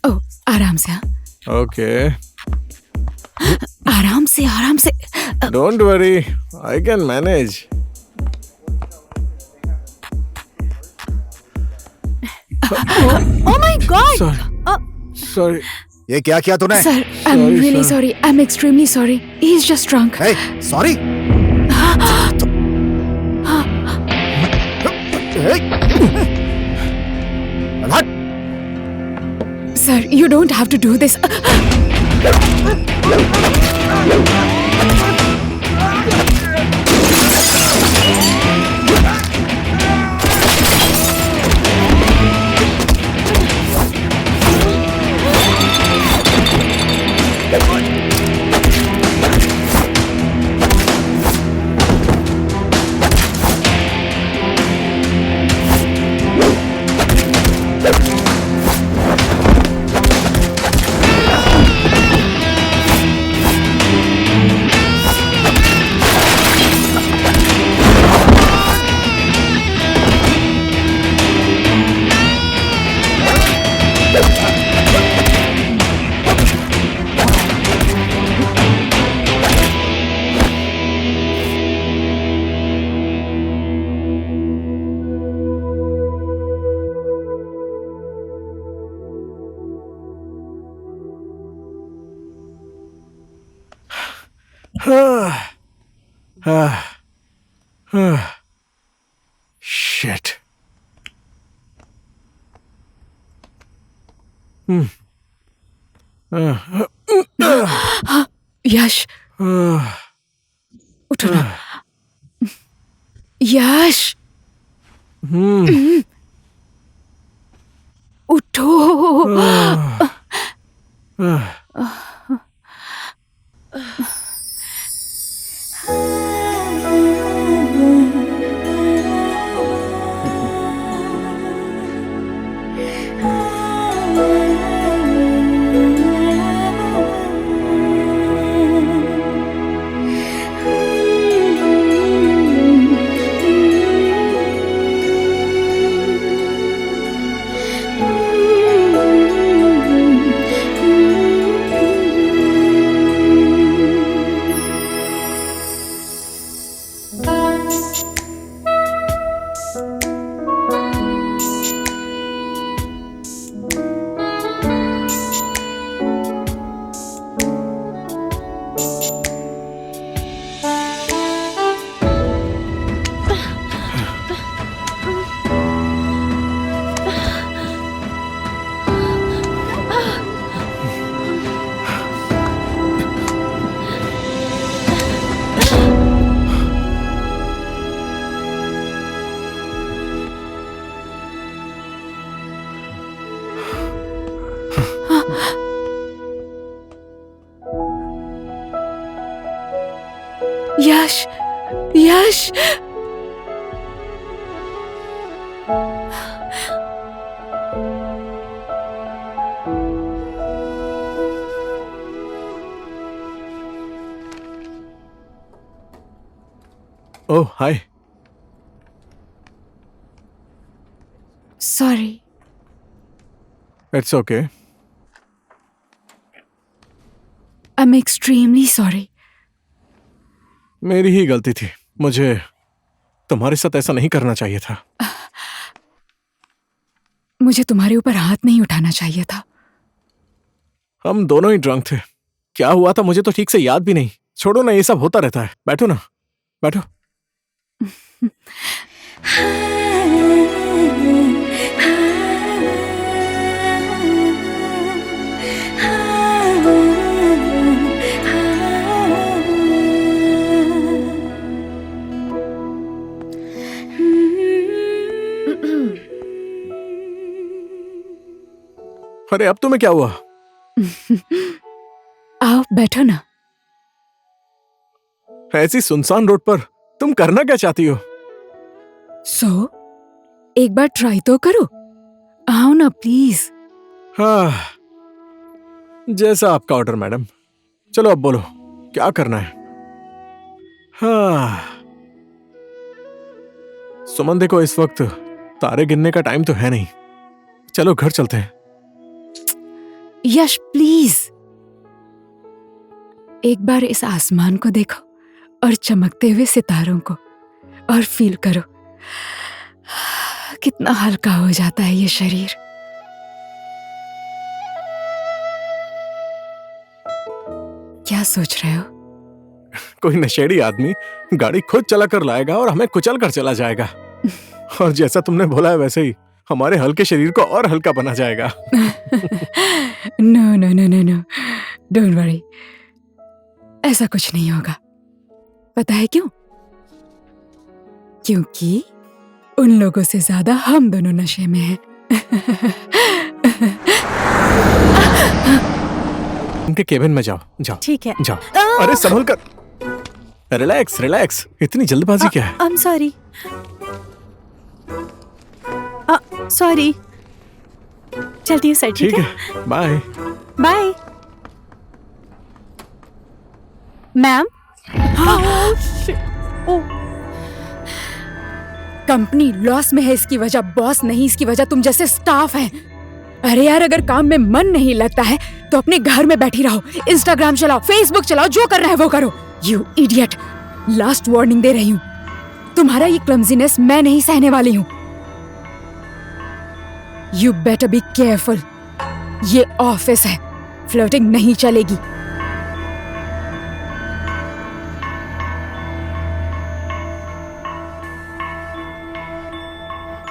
ओ आराम से। Okay. आराम से आराम से। Don't worry, I can manage. Oh my God! Sorry. ये क्या किया तूने? Sir, I'm really sorry. I'm extremely sorry. He's just drunk. Hey, sorry. Sir, you don't have to do this. Shit. यश उठो ना। यश उठो। Yash, Yash. Oh hi. Sorry. It's okay. I am extremely sorry. मेरी ही गलती थी, मुझे तुम्हारे साथ ऐसा नहीं करना चाहिए था। मुझे तुम्हारे ऊपर हाथ नहीं उठाना चाहिए था। हम दोनों ही ड्रंक थे। क्या हुआ था मुझे तो ठीक से याद भी नहीं। छोड़ो ना, ये सब होता रहता है। बैठो ना, बैठो। अरे अब तुम्हें क्या हुआ? आओ बैठो ना। ऐसी सुनसान रोड पर तुम करना क्या चाहती हो? एक बार ट्राई तो करो। आओ ना प्लीज। हाँ, जैसा आपका ऑर्डर मैडम। चलो अब बोलो, क्या करना है? हाँ सुमन, देखो इस वक्त तारे गिनने का टाइम तो है नहीं। चलो घर चलते हैं। यश प्लीज, एक बार इस आसमान को देखो और चमकते हुए सितारों को, और फील करो कितना हल्का हो जाता है ये शरीर। क्या सोच रहे हो? कोई नशेड़ी आदमी गाड़ी खुद चला कर लाएगा और हमें कुचल कर चला जाएगा। और जैसा तुमने बोला है वैसे ही हमारे हल्के शरीर को और हल्का बना जाएगा। No no no no no, don't worry, ऐसा कुछ नहीं होगा। पता है क्यों? क्योंकि उन लोगों से ज्यादा हम दोनों नशे में हैं। उनके केबिन में जाओ, जाओ। ठीक है। जाओ। अरे संभल कर, रिलैक्स रिलैक्स। इतनी जल्दबाजी क्या है? I am sorry. सॉरी। चलती हूँ सर। ठीक है, bye bye. Ma'am. Company loss में है, इसकी वजह बॉस नहीं, इसकी वजह तुम जैसे स्टाफ है। अरे यार, अगर काम में मन नहीं लगता है तो अपने घर में बैठी रहो, इंस्टाग्राम चलाओ, फेसबुक चलाओ, जो करना है वो करो। यू इडियट, लास्ट वार्निंग दे रही हूँ, तुम्हारा ये क्लमजीनेस मैं नहीं सहने वाली हूँ। यू बेटर बी केयरफुल, ये ऑफिस है, फ्लर्टिंग नहीं चलेगी।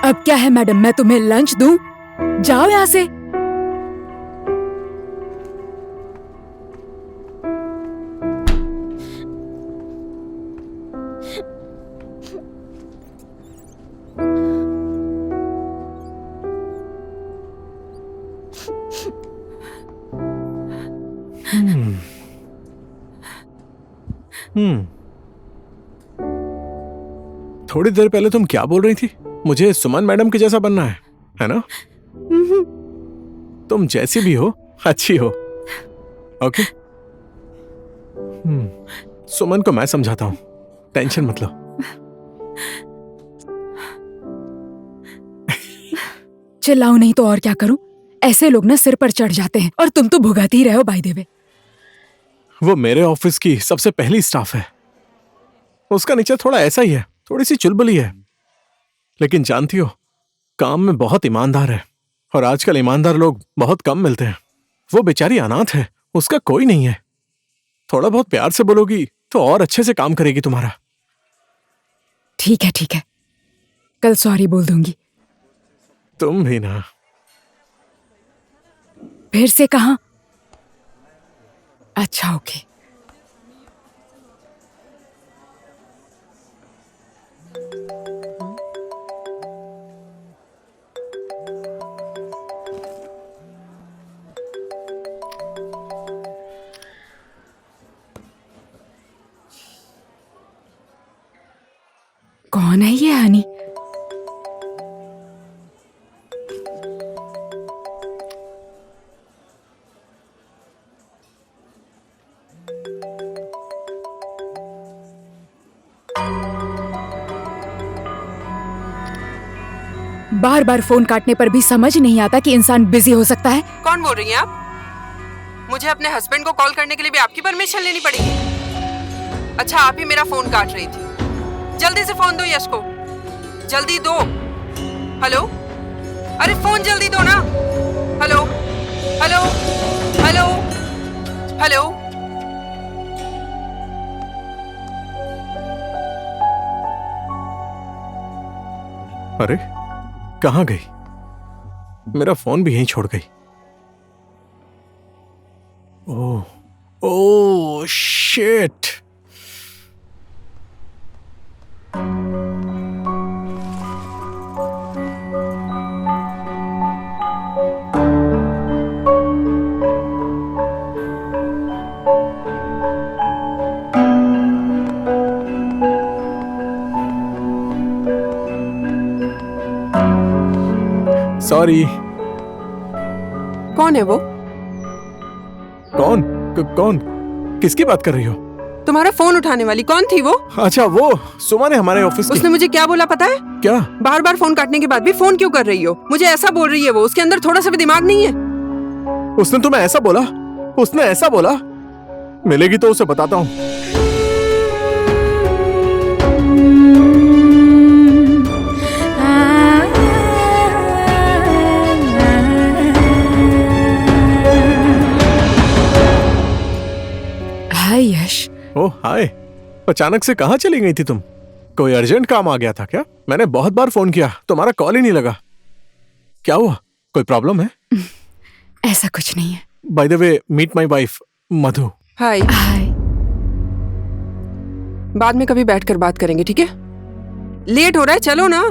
अब क्या है मैडम, मैं तुम्हें लंच दूं? जाओ यहां से। थोड़ी देर पहले तुम क्या बोल रही थी? मुझे सुमन मैडम के जैसा बनना है ना? तुम जैसी भी हो अच्छी हो। ओके। सुमन को मैं समझाता हूं, टेंशन मत लो। चिल्लाओ नहीं तो और क्या करूं? ऐसे लोग ना सिर पर चढ़ जाते हैं, और तुम तो भुगत ही रहे हो बाय द वे। वो मेरे ऑफिस की सबसे पहली स्टाफ है। उसका नेचर थोड़ा ऐसा ही है, थोड़ी सी चुलबुली है, लेकिन जानती हो काम में बहुत ईमानदार है। और आजकल ईमानदार लोग बहुत कम मिलते हैं। वो बेचारी अनाथ है, उसका कोई नहीं है। थोड़ा बहुत प्यार से बोलोगी तो और अच्छे से काम करेगी तुम्हारा। ठीक है, कल सॉरी बोल दूंगी। तुम भी ना। फिर से कहा? अच्छा ओके। कौन है ये हनी? बार बार फोन काटने पर भी समझ नहीं आता कि इंसान बिजी हो सकता है। कौन बोल रही हैं आप? मुझे अपने हस्बैंड को कॉल करने के लिए भी आपकी परमिशन लेनी पड़ेगी? अच्छा, आप ही मेरा फोन काट रही थी। जल्दी से फोन दो यश को, जल्दी दो। हेलो, अरे फोन जल्दी दो ना। Hello hello hello hello. अरे कहाँ गई? मेरा फोन भी यहीं छोड़ गई। ओह ओह शिट। सॉरी। कौन है वो? कौन? किसकी बात कर रही हो? तुम्हारा फोन उठाने वाली कौन थी वो? अच्छा, वो सुमा ने हमारे ऑफिस की। उसने मुझे क्या बोला पता है? क्या? बार बार फोन काटने के बाद भी फोन क्यों कर रही हो? मुझे ऐसा बोल रही है वो। उसके अंदर थोड़ा सा भी दिमाग नहीं है। उसने तुम्हें ऐसा बोला? उसने ऐसा बोला? मिलेगी तो उसे बताता हूँ। हाय यश। ओह हाय। अचानक से कहाँ चली गई थी तुम? कोई अर्जेंट काम आ गया था क्या? मैंने बहुत बार फोन किया, तुम्हारा कॉल ही नहीं लगा। क्या हुआ? कोई प्रॉब्लम है? ऐसा कुछ नहीं है। By the way, meet my wife Madhu. Hi. Hi. बाद में कभी बैठकर बात करेंगे, ठीक है? लेट हो रहा है, चलो ना।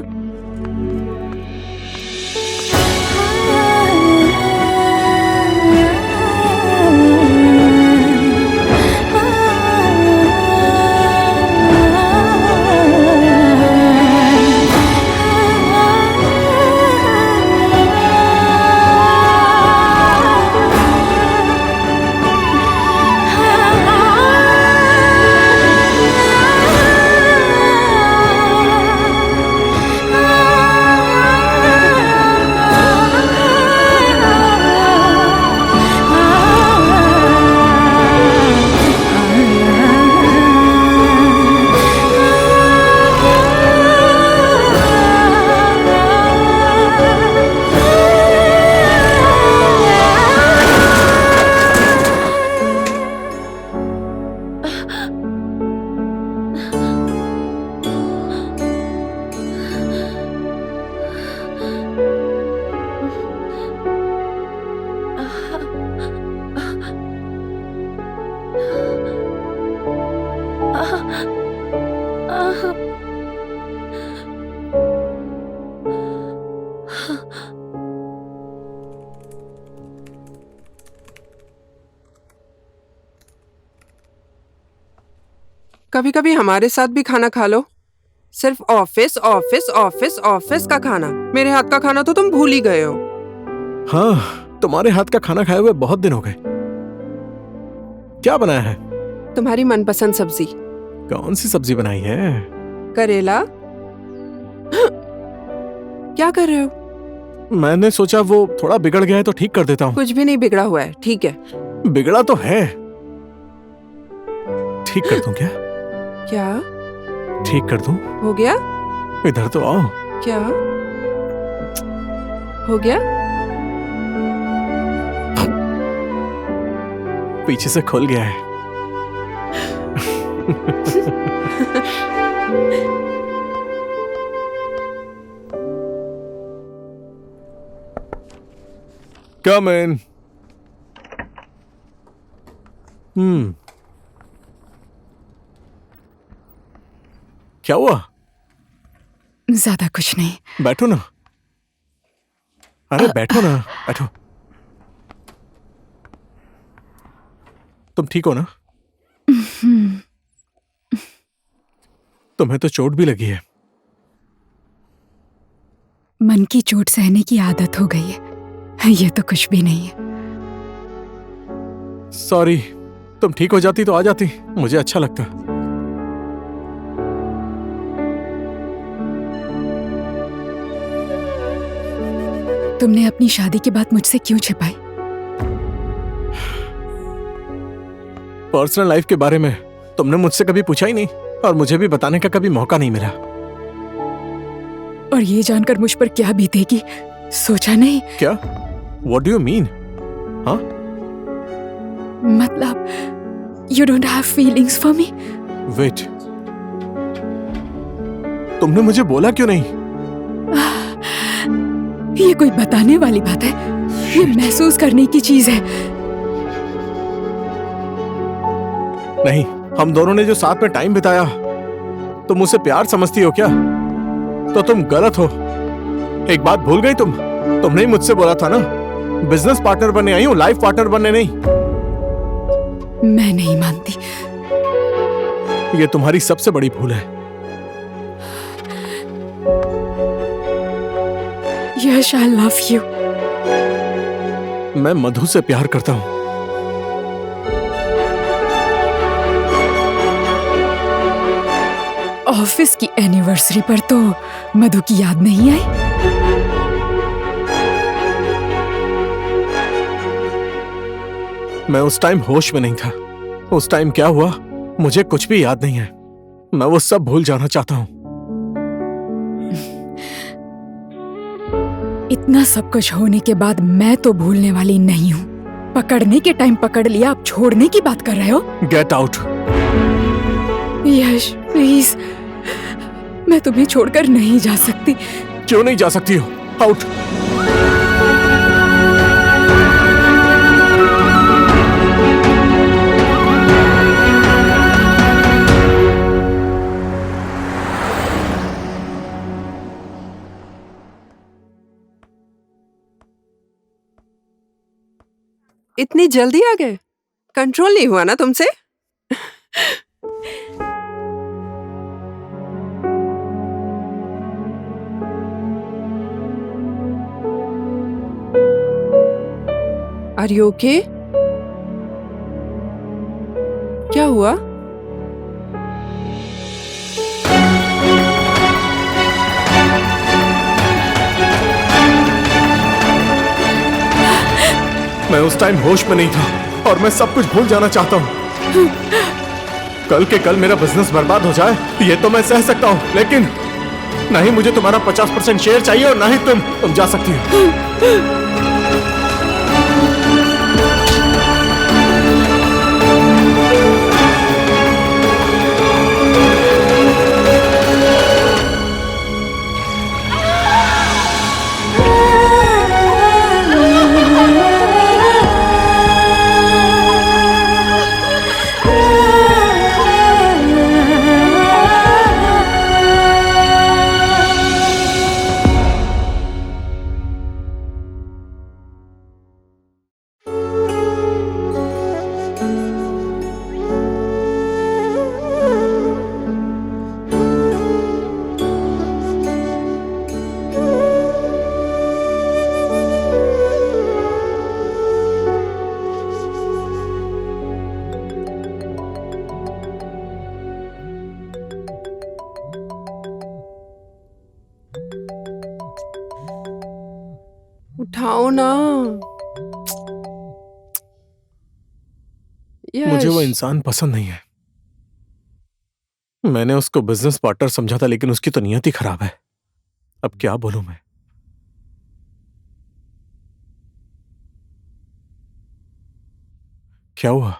कभी कभी हमारे साथ भी खाना खा लो। सिर्फ ऑफिस ऑफिस ऑफिस ऑफिस का खाना। मेरे हाथ का खाना तो तुम भूल ही गए हो। हाँ, तुम्हारे हाथ का खाना खाए हुए बहुत दिन हो गए। क्या बनाया है? तुम्हारी मनपसंद सब्जी। कौन सी सब्जी बनाई है? करेला। क्या कर रहे हो? मैंने सोचा वो थोड़ा बिगड़ गया है तो ठीक कर देता हूँ। कुछ भी नहीं बिगड़ा हुआ है, ठीक है। बिगड़ा तो है। ठीक कर दूं क्या? क्या? ठीक कर दूं? हो गया? इधर तो आओ। क्या हो गया? पीछे से खुल गया है। Come in. क्या हुआ? ज्यादा कुछ नहीं। बैठो ना। अरे बैठो ना, बैठो। तुम ठीक हो ना? तुम्हें तो चोट भी लगी है। मन की चोट सहने की आदत हो गई है, ये तो कुछ भी नहीं है। सॉरी, तुम ठीक हो जाती तो आ जाती, मुझे अच्छा लगता। तुमने अपनी शादी की बात मुझसे क्यों छिपाई? पर्सनल लाइफ के बारे में तुमने मुझसे कभी पूछा ही नहीं और मुझे भी बताने का कभी मौका नहीं मिला। और ये जानकर मुझ पर क्या बीतेगी सोचा नहीं? क्या? What do you mean? हाँ? मतलब you don't have feelings for me? Wait. तुमने मुझे बोला क्यों नहीं? ये कोई बताने वाली बात है? ये महसूस करने की चीज है। नहीं, हम दोनों ने जो साथ में टाइम बिताया, तुम उसे प्यार समझती हो क्या? तो तुम गलत हो। एक बात भूल गई तुम? तुमने ही मुझसे बोला था ना, बिजनेस पार्टनर बनने आई हूं, लाइफ पार्टनर बनने नहीं। मैं नहीं मानती। ये तुम्हारी सबसे बड़ी भूल है। यश, I love you. मैं मधु से प्यार करता हूं। ऑफिस की एनिवर्सरी पर तो मधु की याद नहीं आई? मैं उस टाइम होश में नहीं था। उस टाइम क्या हुआ मुझे कुछ भी याद नहीं है। मैं वो सब भूल जाना चाहता हूं। इतना सब कुछ होने के बाद मैं तो भूलने वाली नहीं हूँ। पकड़ने के टाइम पकड़ लिया, आप छोड़ने की बात कर रहे हो? Get out. यश प्लीज, मैं तुम्हें छोड़कर नहीं जा सकती। क्यों नहीं जा सकती हो? आउट। इतनी जल्दी आ गए? कंट्रोल नहीं हुआ ना तुमसे? Are you okay? क्या हुआ? मैं उस टाइम होश में नहीं था और मैं सब कुछ भूल जाना चाहता हूं। कल के कल मेरा बिजनेस बर्बाद हो जाए ये तो मैं सह सकता हूं, लेकिन नहीं, मुझे तुम्हारा 50% शेयर चाहिए और ना ही तुम जा सकती हो। उठाओ ना। मुझे वो इंसान पसंद नहीं है। मैंने उसको बिजनेस पार्टनर समझा था, लेकिन उसकी तो नियत ही खराब है। अब क्या बोलूं मैं? क्या हुआ?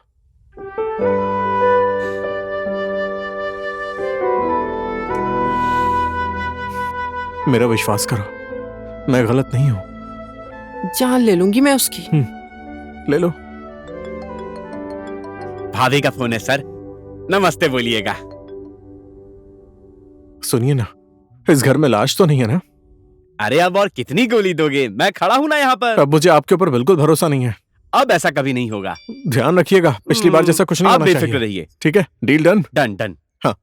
मेरा विश्वास करो, मैं गलत नहीं हूं। जान ले लूंगी मैं उसकी। ले लो। भाभी का फोन है सर, नमस्ते बोलिएगा। सुनिए ना, इस घर में लाश तो नहीं है ना? अरे अब और कितनी गोली दोगे, मैं खड़ा हूं ना यहाँ पर। अब मुझे आपके ऊपर बिल्कुल भरोसा नहीं है। अब ऐसा कभी नहीं होगा। ध्यान रखिएगा, पिछली बार जैसा कुछ नहीं आप होना चाहिए। बेफिक्र रहिए। ठीक है, डील डन? Done done. हाँ।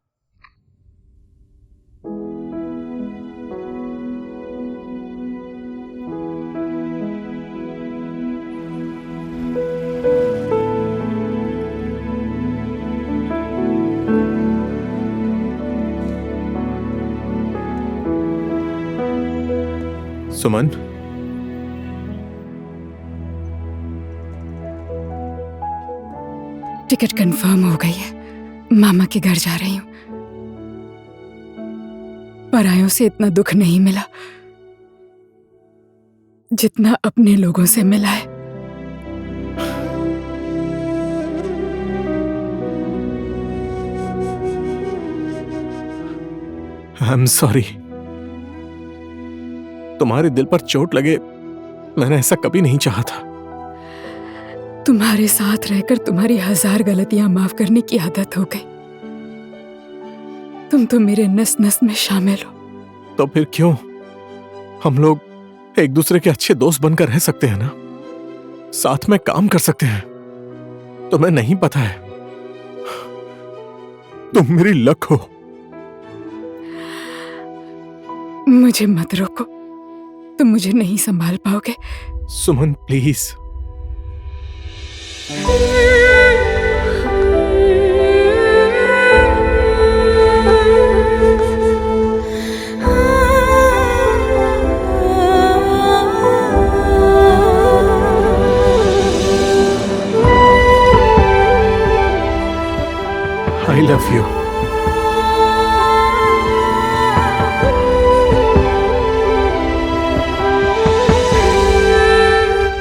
सुमन, टिकट कंफर्म हो गई है। मामा के घर जा रही हूँ। परायों से इतना दुख नहीं मिला जितना अपने लोगों से मिला है। I am sorry. तुम्हारे दिल पर चोट लगे, मैंने ऐसा कभी नहीं चाहा था। तुम्हारे साथ रहकर तुम्हारी 1000 गलतियां माफ करने की आदत हो गई। तुम तो मेरे नस नस में शामिल हो। तो फिर क्यों हम लोग एक दूसरे के अच्छे दोस्त बनकर रह सकते हैं ना, साथ में काम कर सकते हैं। तुम्हें नहीं पता है, तुम मेरी लक हो। मुझे मत रोको, तुम मुझे नहीं संभाल पाओगे। सुमन प्लीज। I love you.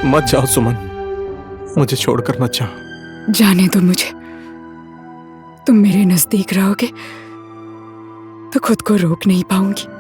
मत जाओ सुमन, मुझे छोड़कर मत जाओ। जाने दो मुझे। तुम मेरे नजदीक रहोगे तो खुद को रोक नहीं पाऊंगी।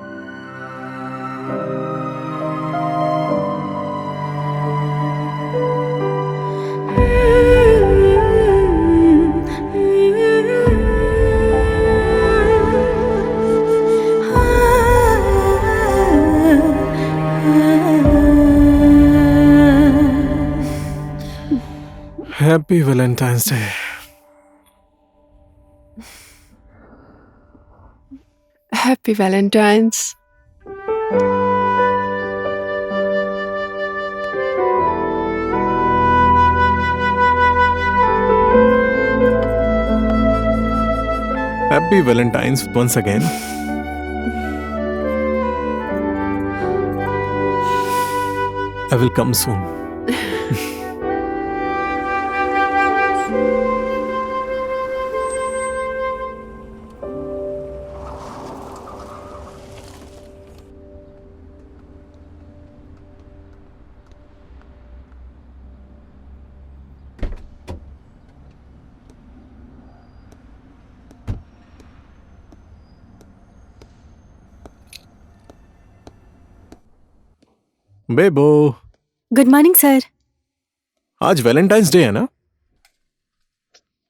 Happy Valentine's Day. Happy Valentine's. Happy Valentine's once again. I will come soon. Bebo, good morning sir. आज वैलेंटाइंस डे है ना?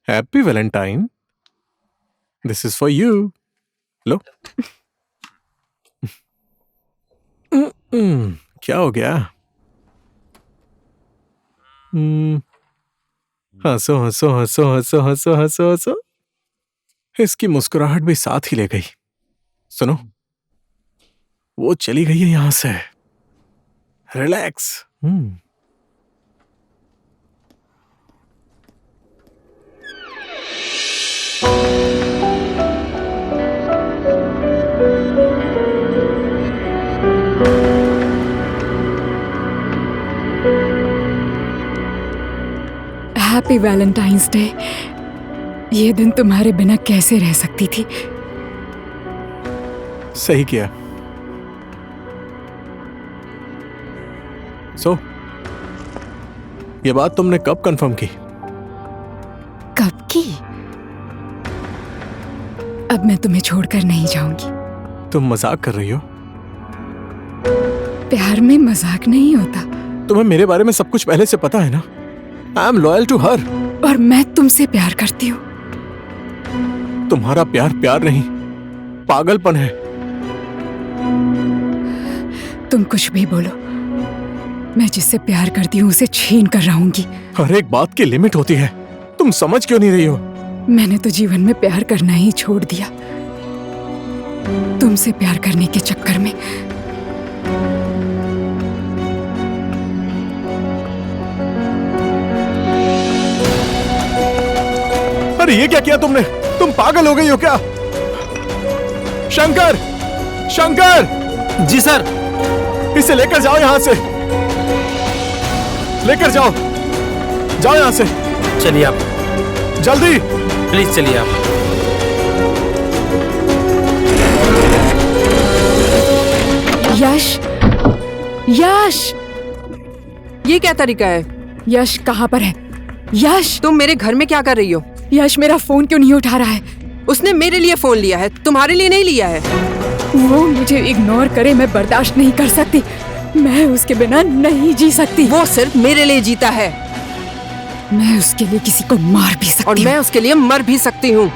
Happy valentine. This is for you. लो। क्या हो गया? हंसो हंसो हंसो हंसो हंसो हंसो हंसो। इसकी मुस्कुराहट भी साथ ही ले गई। सुनो, वो चली गई है यहां से। रिलैक्स। Happy Valentine's day. ये दिन तुम्हारे बिना कैसे रह सकती थी? सही किया। ये बात तुमने कब कंफर्म की? कब की? अब मैं तुम्हें छोड़कर नहीं जाऊंगी। तुम मजाक कर रही हो? प्यार में मजाक नहीं होता। तुम्हें मेरे बारे में सब कुछ पहले से पता है ना। I am loyal to her. और मैं तुमसे प्यार करती हूँ। तुम्हारा प्यार प्यार नहीं, पागलपन है। तुम कुछ भी बोलो, मैं जिससे प्यार करती हूँ उसे छीन कर रहूंगी। हर एक बात की लिमिट होती है। तुम समझ क्यों नहीं रही हो? मैंने तो जीवन में प्यार करना ही छोड़ दिया, तुमसे प्यार करने के चक्कर में। अरे ये क्या किया तुमने? तुम पागल हो गई हो क्या? शंकर! शंकर! जी सर। इसे लेकर जाओ यहाँ से, लेकर जाओ, जाओ यहाँ से। चलिए आप, जल्दी प्लीज चलिए आप। यश, यश, ये क्या तरीका है? यश कहाँ पर है? यश, तुम मेरे घर में क्या कर रही हो? यश मेरा फोन क्यों नहीं उठा रहा है? उसने मेरे लिए फोन लिया है, तुम्हारे लिए नहीं लिया है। वो मुझे इग्नोर करे मैं बर्दाश्त नहीं कर सकती। मैं उसके बिना नहीं जी सकती। वो सिर्फ मेरे लिए जीता है। मैं उसके लिए किसी को मार भी सकती और मैं उसके लिए मर भी सकती हूँ।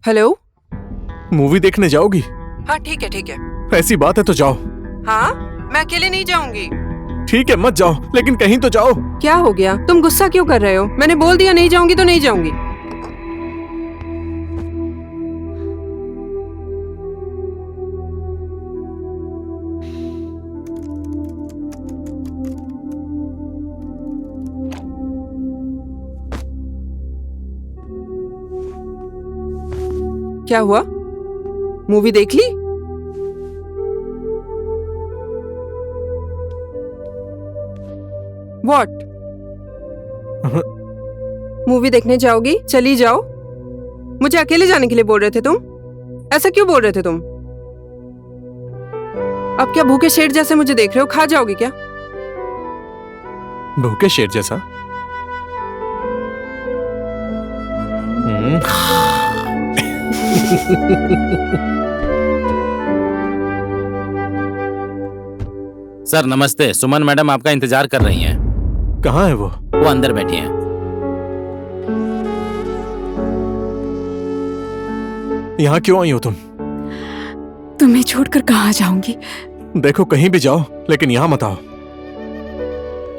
हेलो, मूवी देखने जाओगी? हाँ ठीक है ठीक है। ऐसी बात है तो जाओ। हाँ, मैं अकेले नहीं जाऊंगी। ठीक है मत जाओ, लेकिन कहीं तो जाओ। क्या हो गया? तुम गुस्सा क्यों कर रहे हो? मैंने बोल दिया नहीं जाऊंगी तो नहीं जाऊंगी। क्या हुआ? मूवी देख ली? What? मूवी देखने जाओगी? चली जाओ। मुझे अकेले जाने के लिए बोल रहे थे तुम? ऐसा क्यों बोल रहे थे तुम? अब क्या भूखे शेर जैसे मुझे देख रहे हो? खा जाओगे क्या? भूखे शेर जैसा? सर नमस्ते, सुमन मैडम आपका इंतजार कर रही हैं। कहाँ है वो? वो अंदर बैठी हैं। यहाँ क्यों आई हो तुम? तुम्हें छोड़कर कहाँ जाऊंगी? देखो कहीं भी जाओ, लेकिन यहाँ मत आओ।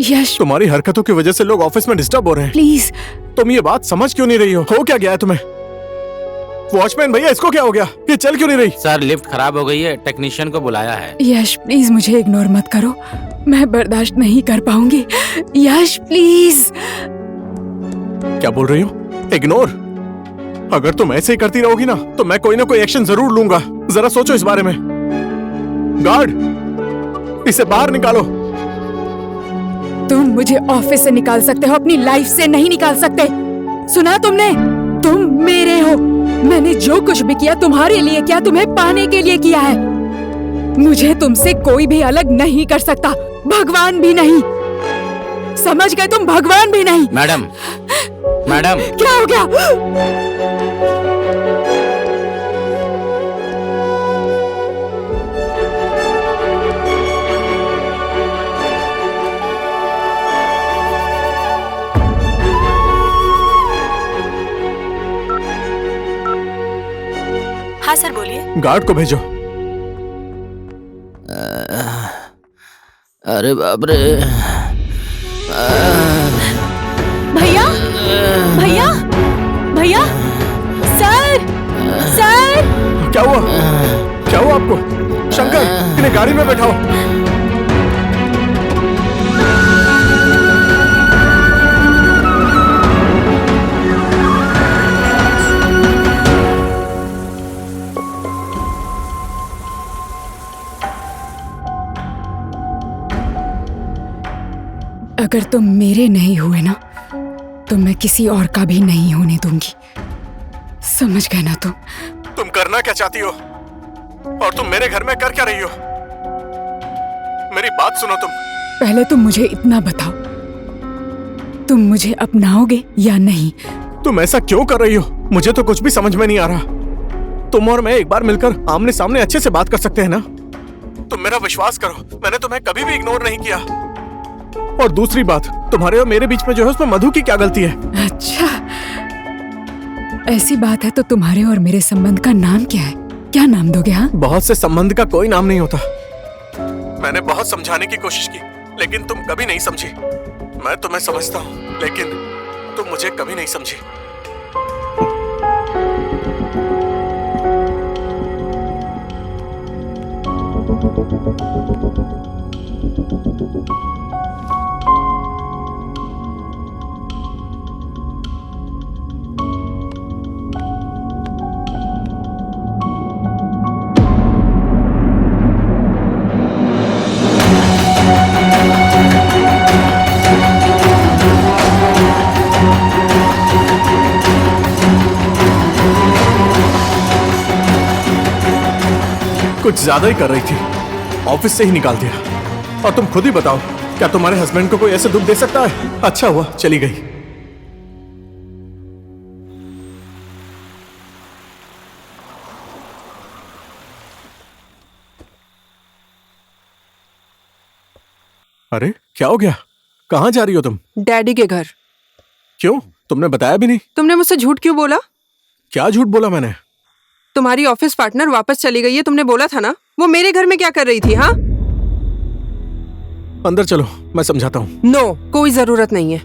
यश, तुम्हारी हरकतों की वजह से लोग ऑफिस में डिस्टर्ब हो रहे हैं। प्लीज। तुम ये बात समझ क्यों नहीं रही हो? क्या गया है तुम्हें? वॉचमैन भैया, इसको क्या हो गया? ये चल क्यों नहीं रही? सर लिफ्ट खराब हो गई है, टेक्नीशियन को बुलाया है। यश प्लीज मुझे इग्नोर मत करो, मैं बर्दाश्त नहीं कर पाऊंगी। यश प्लीज। क्या बोल रही हो? इग्नोर? अगर तुम ऐसे ही करती रहोगी ना तो मैं कोई ना कोई एक्शन जरूर लूंगा। जरा सोचो इस बारे में। गार्ड, इसे बाहर निकालो। तुम मुझे ऑफिस से निकाल सकते हो, अपनी लाइफ से नहीं निकाल सकते। सुना तुमने? तुम मेरे हो। मैंने जो कुछ भी किया तुम्हारे लिए किया, तुम्हें पाने के लिए किया है। मुझे तुमसे कोई भी अलग नहीं कर सकता, भगवान भी नहीं। समझ गए तुम? भगवान भी नहीं। मैडम, मैडम क्या हो गया? हाँ सर बोलिए। गार्ड को भेजो। अरे बाप रे। भैया, भैया, भैया, सर, सर। क्या हुआ? क्या हुआ आपको? शंकर, इन्हें गाड़ी में बैठाओ। अगर तुम मेरे नहीं हुए ना तो मैं किसी और का भी नहीं होने दूंगी। समझ गए ना तुम? तुम करना क्या चाहती हो? और तुम मेरे घर में कर क्या रही हो? मेरी बात सुनो तुम। पहले तुम मुझे इतना बताओ, तुम मुझे अपनाओगे या नहीं? तुम ऐसा क्यों कर रही हो? मुझे तो कुछ भी समझ में नहीं आ रहा। तुम और मैं एक बार मिलकर आमने सामने अच्छे से बात कर सकते हैं ना? तुम मेरा विश्वास करो, मैंने तुम्हें कभी भी इग्नोर नहीं किया। और दूसरी बात, तुम्हारे और मेरे बीच में जो है उसमें मधु की क्या गलती है? अच्छा, ऐसी बात है तो तुम्हारे और मेरे संबंध का नाम क्या है? क्या नाम दोगे? हाँ, बहुत से संबंध का कोई नाम नहीं होता। मैंने बहुत समझाने की कोशिश की, लेकिन तुम कभी नहीं समझी। मैं तुम्हें समझता हूँ, लेकिन तुम मुझे कभी नहीं समझी। कुछ ज्यादा ही कर रही थी, ऑफिस से ही निकाल दिया। और तुम खुद ही बताओ, क्या तुम्हारे हस्बैंड को कोई ऐसे दुख दे सकता है? अच्छा हुआ चली गई। अरे क्या हो गया? कहाँ जा रही हो तुम? डैडी के घर। क्यों? तुमने बताया भी नहीं। तुमने मुझसे झूठ क्यों बोला? क्या झूठ बोला मैंने? तुम्हारी ऑफिस पार्टनर वापस चली गई है, तुमने बोला था ना। वो मेरे घर में क्या कर रही थी? हाँ, अंदर चलो, मैं समझाता हूँ। नो, कोई जरूरत नहीं है।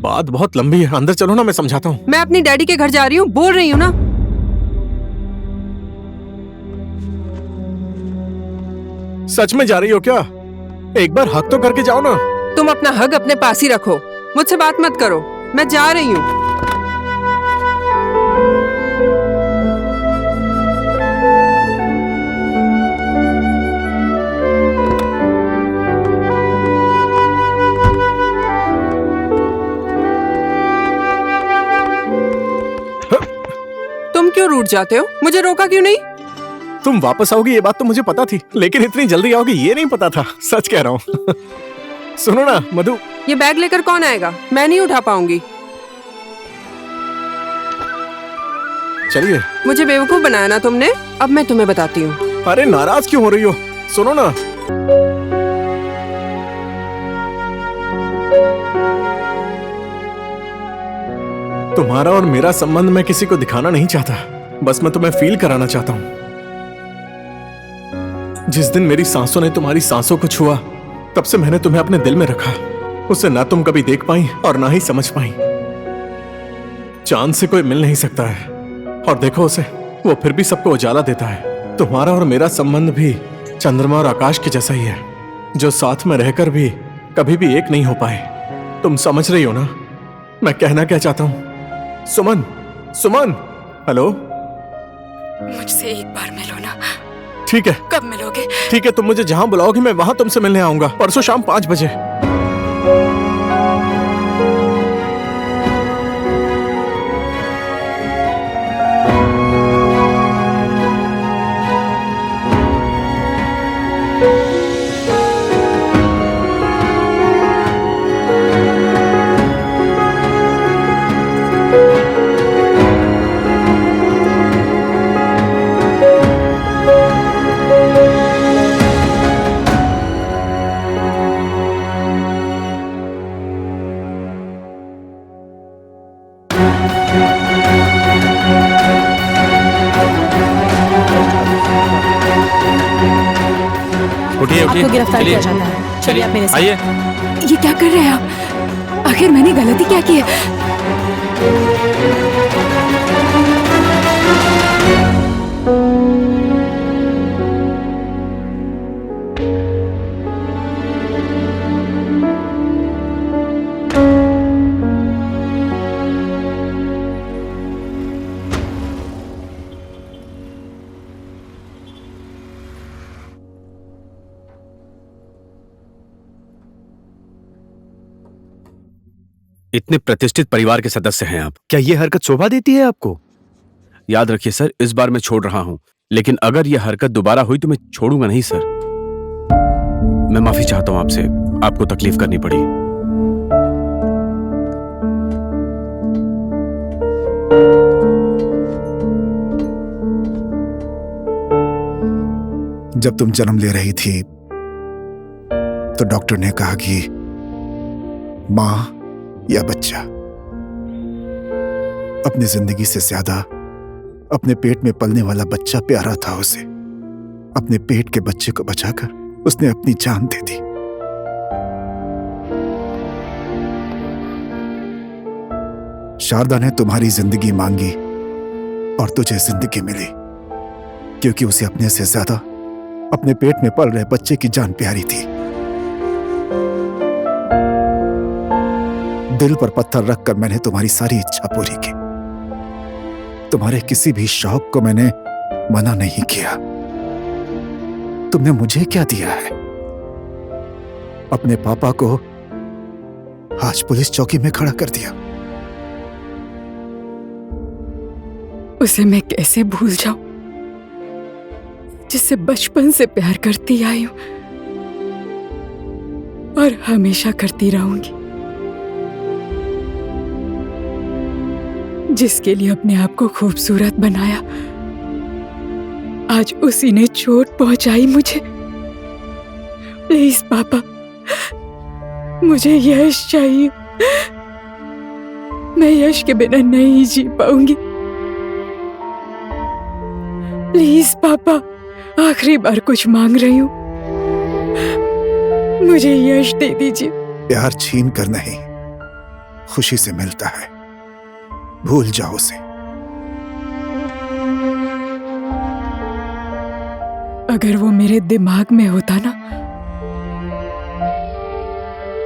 बात बहुत लंबी है, अंदर चलो ना, मैं समझाता हूँ। मैं अपनी डैडी के घर जा रही हूँ, बोल रही हूँ ना। सच में जा रही हो क्या? एक बार हक तो करके जाओ ना। तुम अपना हक अपने पास ही रखो, मुझसे बात मत करो। मैं जा रही हूँ। तुम क्यों रूठ जाते हो? मुझे रोका क्यों नहीं? तुम वापस आओगी ये बात तो मुझे पता थी, लेकिन इतनी जल्दी आओगी ये नहीं पता था। सच कह रहा हूँ। सुनो ना मधु, ये बैग लेकर कौन आएगा? मैं नहीं उठा पाऊंगी। चलिए। मुझे बेवकूफ बनाया ना तुमने, अब मैं तुम्हें बताती हूँ। अरे नाराज क्यों हो रही हो? सुनो ना। तुम्हारा और मेरा संबंध मैं किसी को दिखाना नहीं चाहता, बस मैं तुम्हें फील कराना चाहता हूं। जिस दिन मेरी सांसों ने तुम्हारी सांसों को छुआ, तब से मैंने तुम्हें अपने दिल में रखा। उसे ना तुम कभी देख पाई और ना ही समझ पाई। चांद से कोई मिल नहीं सकता है, और देखो उसे, वो फिर भी सबको उजाला देता है। तुम्हारा और मेरा संबंध भी चंद्रमा और आकाश के जैसा ही है, जो साथ में रहकर भी कभी भी एक नहीं हो पाए। तुम समझ रही हो ना मैं कहना क्या चाहता हूं? सुमन, सुमन, हेलो। मुझसे एक बार मिलो ना। ठीक है। कब मिलोगे? ठीक है, तुम मुझे जहां बुलाओगी मैं वहां तुमसे मिलने आऊंगा, परसों शाम 5 बजे। आपको गिरफ्तार किया जाता है। चलिए आप मेरे साथ। आइए। ये क्या कर रहे हैं आप? आखिर मैंने गलती क्या की है? इतने प्रतिष्ठित परिवार के सदस्य हैं आप, क्या ये हरकत शोभा देती है आपको? याद रखिए सर, इस बार मैं छोड़ रहा हूं, लेकिन अगर यह हरकत दोबारा हुई तो मैं छोड़ूंगा नहीं सर। मैं माफी चाहता हूं आपसे, आपको तकलीफ करनी पड़ी। जब तुम जन्म ले रही थी तो डॉक्टर ने कहा कि मां या बच्चा, अपनी जिंदगी से ज्यादा अपने पेट में पलने वाला बच्चा प्यारा था उसे। अपने पेट के बच्चे को बचाकर उसने अपनी जान दे दी। शारदा ने तुम्हारी जिंदगी मांगी और तुझे जिंदगी मिली, क्योंकि उसे अपने से ज्यादा अपने पेट में पल रहे बच्चे की जान प्यारी थी। दिल पर पत्थर रखकर मैंने तुम्हारी सारी इच्छा पूरी की। तुम्हारे किसी भी शौक को मैंने मना नहीं किया। तुमने मुझे क्या दिया है? अपने पापा को आज पुलिस चौकी में खड़ा कर दिया। उसे मैं कैसे भूल जाऊं, जिससे बचपन से प्यार करती आई हूं और हमेशा करती रहूंगी, जिसके लिए अपने आप को खूबसूरत बनाया, आज उसी ने चोट पहुंचाई मुझे। प्लीज पापा, मुझे यश चाहिए। मैं यश के बिना नहीं जी पाऊंगी। प्लीज पापा, आखिरी बार कुछ मांग रही हूं, मुझे यश दे दीजिए। प्यार छीन कर नहीं, खुशी से मिलता है। भूल जाओ उसे। अगर वो मेरे दिमाग में होता ना,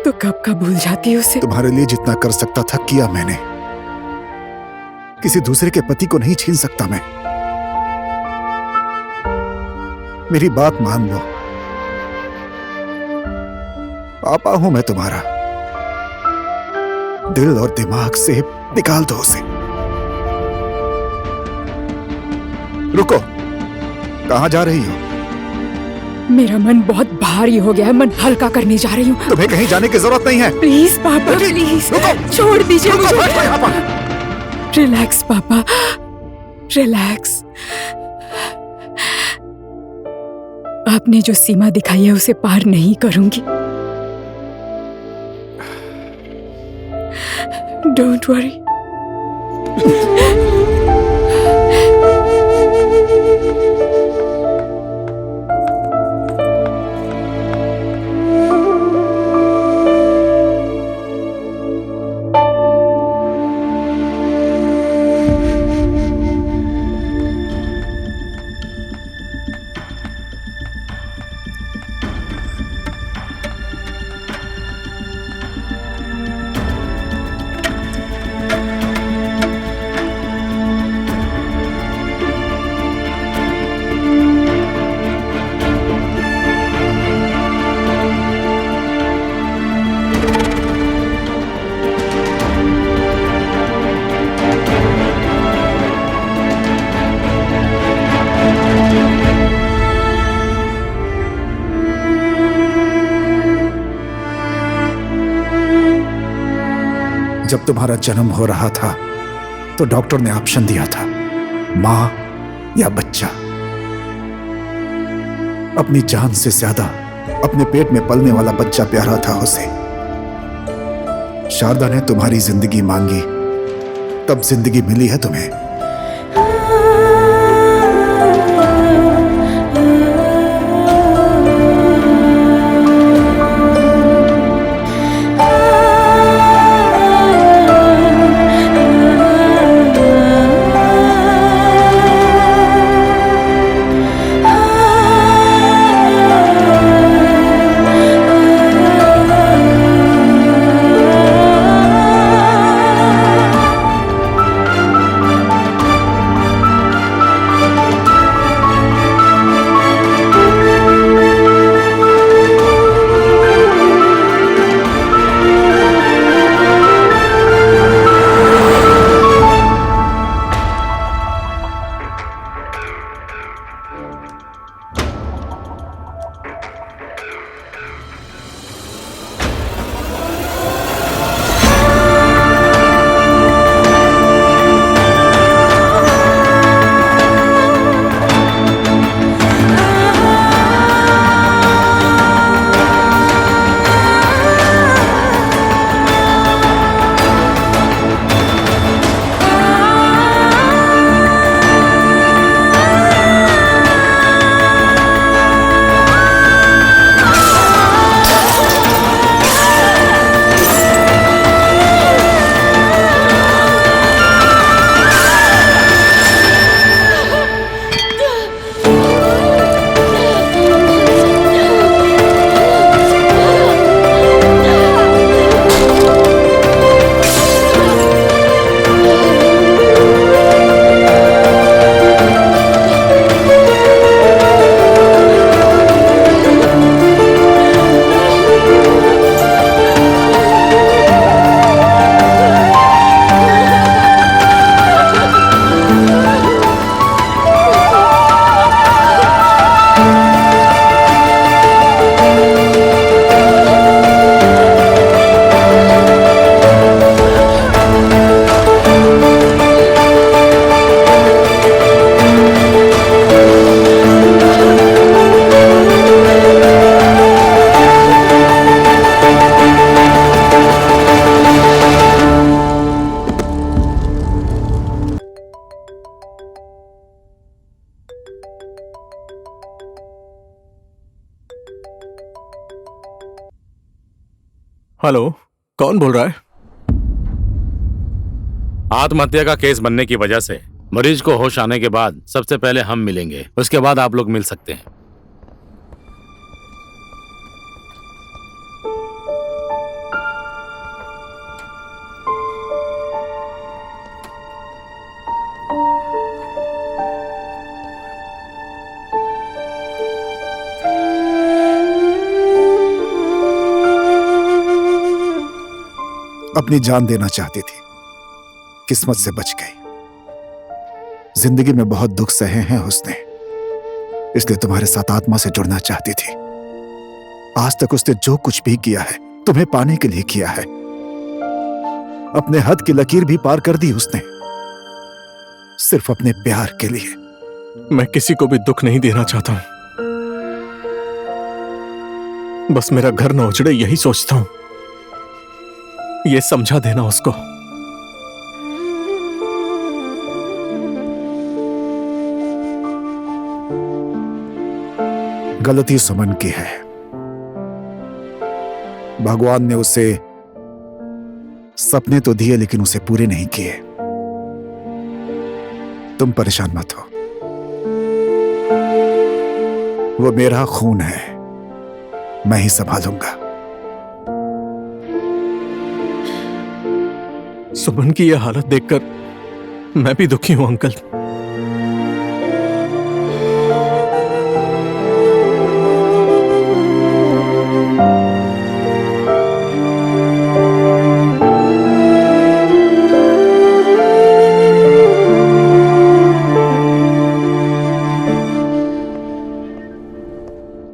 तो कब का भूल जाती उसे। तुम्हारे लिए जितना कर सकता था किया मैंने। किसी दूसरे के पति को नहीं छीन सकता मैं। मेरी बात मान लो। पापा हूं मैं तुम्हारा। दिल और दिमाग से निकाल दो उसे। रुको, कहां जा रही हो? मेरा मन बहुत भारी हो गया है, मन हल्का करने जा रही हूँ। तुम्हें कहीं जाने की जरूरत नहीं है। प्लीज पापा, प्लीज छोड़ दीजिए मुझे। रिलैक्स पापा, रिलैक्स। आपने जो सीमा दिखाई है उसे पार नहीं करूंगी। Don't worry. जब तुम्हारा जन्म हो रहा था तो डॉक्टर ने ऑप्शन दिया था, मां या बच्चा। अपनी जान से ज्यादा अपने पेट में पलने वाला बच्चा प्यारा था उसे। शारदा ने तुम्हारी जिंदगी मांगी, तब जिंदगी मिली है तुम्हें। हेलो, कौन बोल रहा है? आत्महत्या का केस बनने की वजह से मरीज को होश आने के बाद सबसे पहले हम मिलेंगे, उसके बाद आप लोग मिल सकते हैं। अपनी जान देना चाहती थी, किस्मत से बच गई। जिंदगी में बहुत दुख सहे हैं उसने, इसलिए तुम्हारे साथ आत्मा से जुड़ना चाहती थी। आज तक उसने जो कुछ भी किया है तुम्हें पाने के लिए किया है। अपने हद की लकीर भी पार कर दी उसने, सिर्फ अपने प्यार के लिए। मैं किसी को भी दुख नहीं देना चाहता हूं, बस मेरा घर न उजड़े यही सोचता हूं। ये समझा देना उसको। गलती सुमन की है। भगवान ने उसे सपने तो दिए लेकिन उसे पूरे नहीं किए। तुम परेशान मत हो, वो मेरा खून है, मैं ही संभालूंगा। सुमन की यह हालत देखकर मैं भी दुखी हूं अंकल।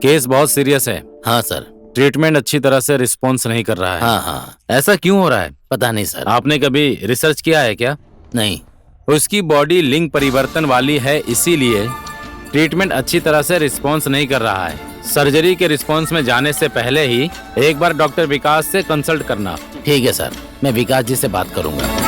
केस बहुत सीरियस है। हाँ सर। ट्रीटमेंट अच्छी तरह से रिस्पॉन्स नहीं कर रहा है। हाँ हाँ। ऐसा क्यों हो रहा है? पता नहीं सर। आपने कभी रिसर्च किया है क्या? नहीं। उसकी बॉडी लिंग परिवर्तन वाली है, इसीलिए ट्रीटमेंट अच्छी तरह से रिस्पॉन्स नहीं कर रहा है। सर्जरी के रिस्पॉन्स में जाने से पहले ही एक बार डॉक्टर विकास से कंसल्ट करना। ठीक है सर, मैं विकास जी से बात करूंगा।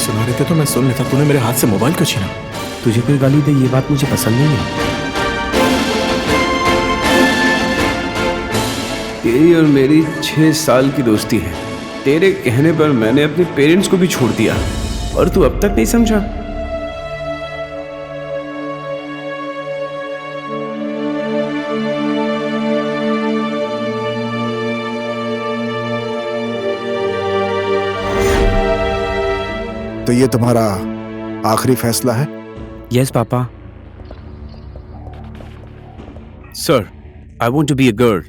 सुना रहे थे तो मैं सुन लेता, तूने मेरे हाथ से मोबाइल क्यों छीना? तुझे कोई गाली दे ये बात मुझे पसंद नहीं है। तेरी और मेरी 6 साल की दोस्ती है। तेरे कहने पर मैंने अपने पेरेंट्स को भी छोड़ दिया और तू अब तक नहीं समझा। तो ये तुम्हारा आखिरी फैसला है? Yes papa. Sir, I want to be a girl,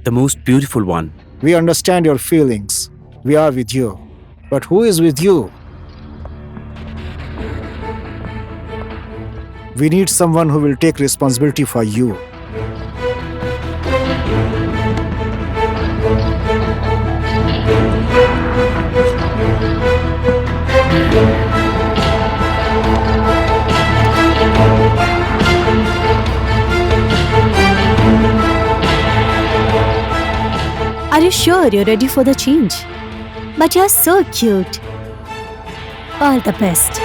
the most beautiful one. We understand your feelings. We are with you. But who is with you? We need someone who will take responsibility for you. Are you sure you're ready for the change? But you're so cute. All the best.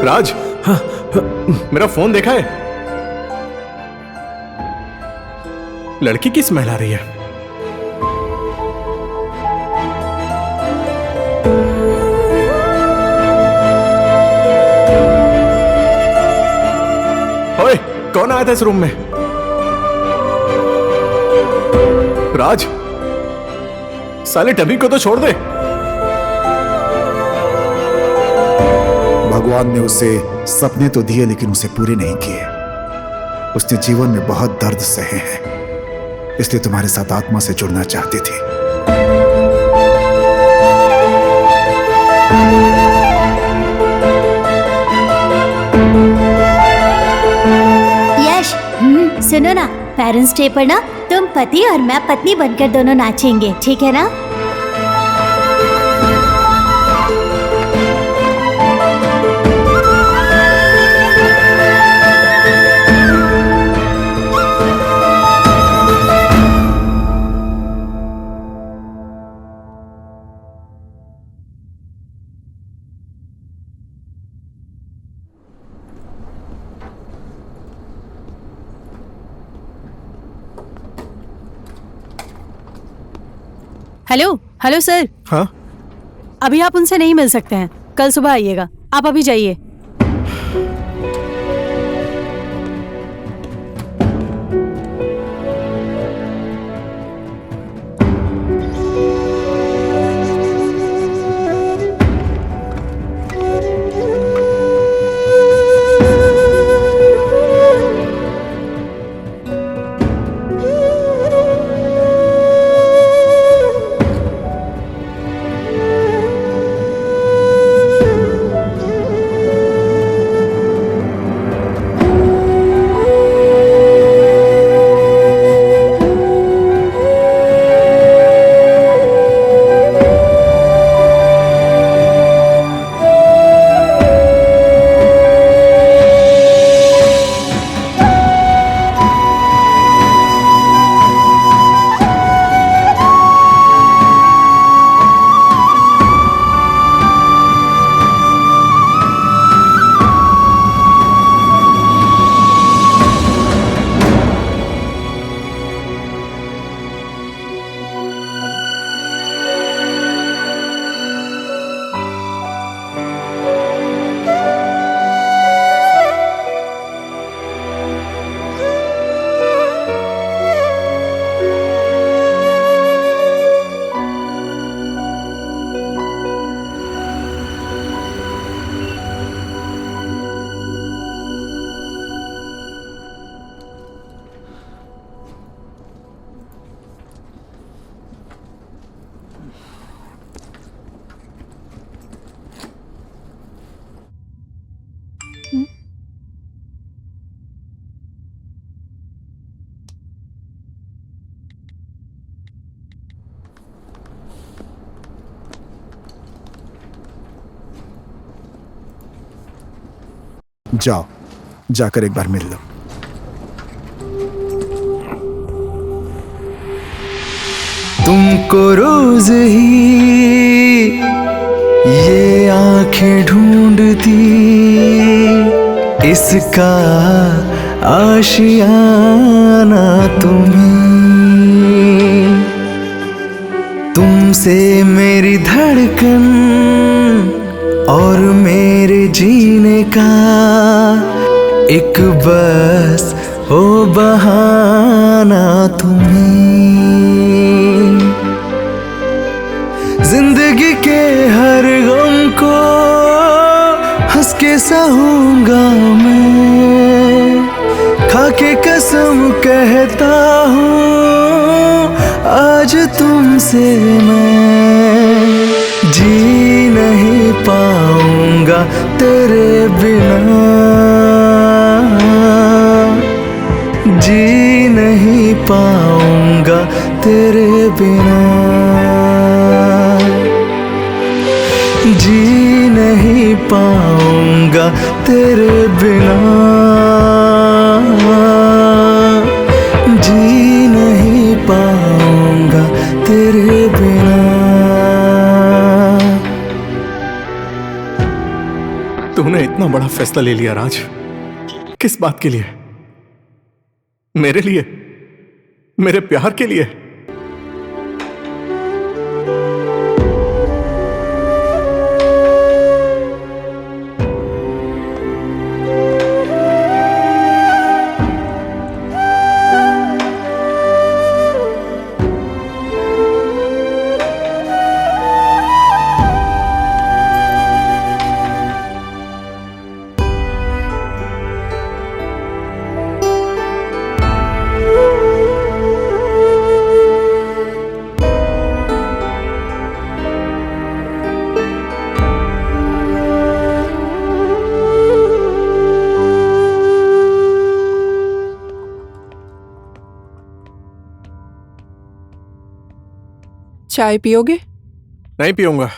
राज, हाँ, मेरा phone देखा है? लड़की की smell आ रही है। ओए, कौन आया था इस रूम में? राज, साले टमी को तो छोड़ दे। भगवान ने उसे सपने तो दिए लेकिन उसे पूरे नहीं किए। उसने जीवन में बहुत दर्द सहे हैं, इसलिए तुम्हारे साथ आत्मा से जुड़ना चाहती थी। यश, सुनो ना, पेरेंट्स डे पर ना तुम पति और मैं पत्नी बनकर दोनों नाचेंगे, ठीक है ना? Hello hello sir. हाँ, अभी आप उनसे नहीं मिल सकते हैं, कल सुबह आइएगा। आप अभी जाइए। जाओ, जाकर एक बार मिल लो। तुमको रोज ही ये आंखें ढूंढती, इसका आशियाना तुम्हें। तुमसे मेरी धड़कन और मेरे जीने का एक बस हो बहाना तुम्हें। जिंदगी के हर गम को हंस के सहूंगा मैं, खाके कसम कहता हूँ आज तुमसे मैं। जी नहीं पाऊंगा तेरे बिना, जी नहीं पाऊंगा तेरे बिना, जी नहीं पाऊंगा तेरे बिना, जी नहीं पाऊंगा तेरे बिना। तूने इतना बड़ा फैसला ले लिया राज, किस बात के लिए? मेरे लिए, मेरे प्यार के लिए? चाय पियोगे? नहीं पीऊंगा।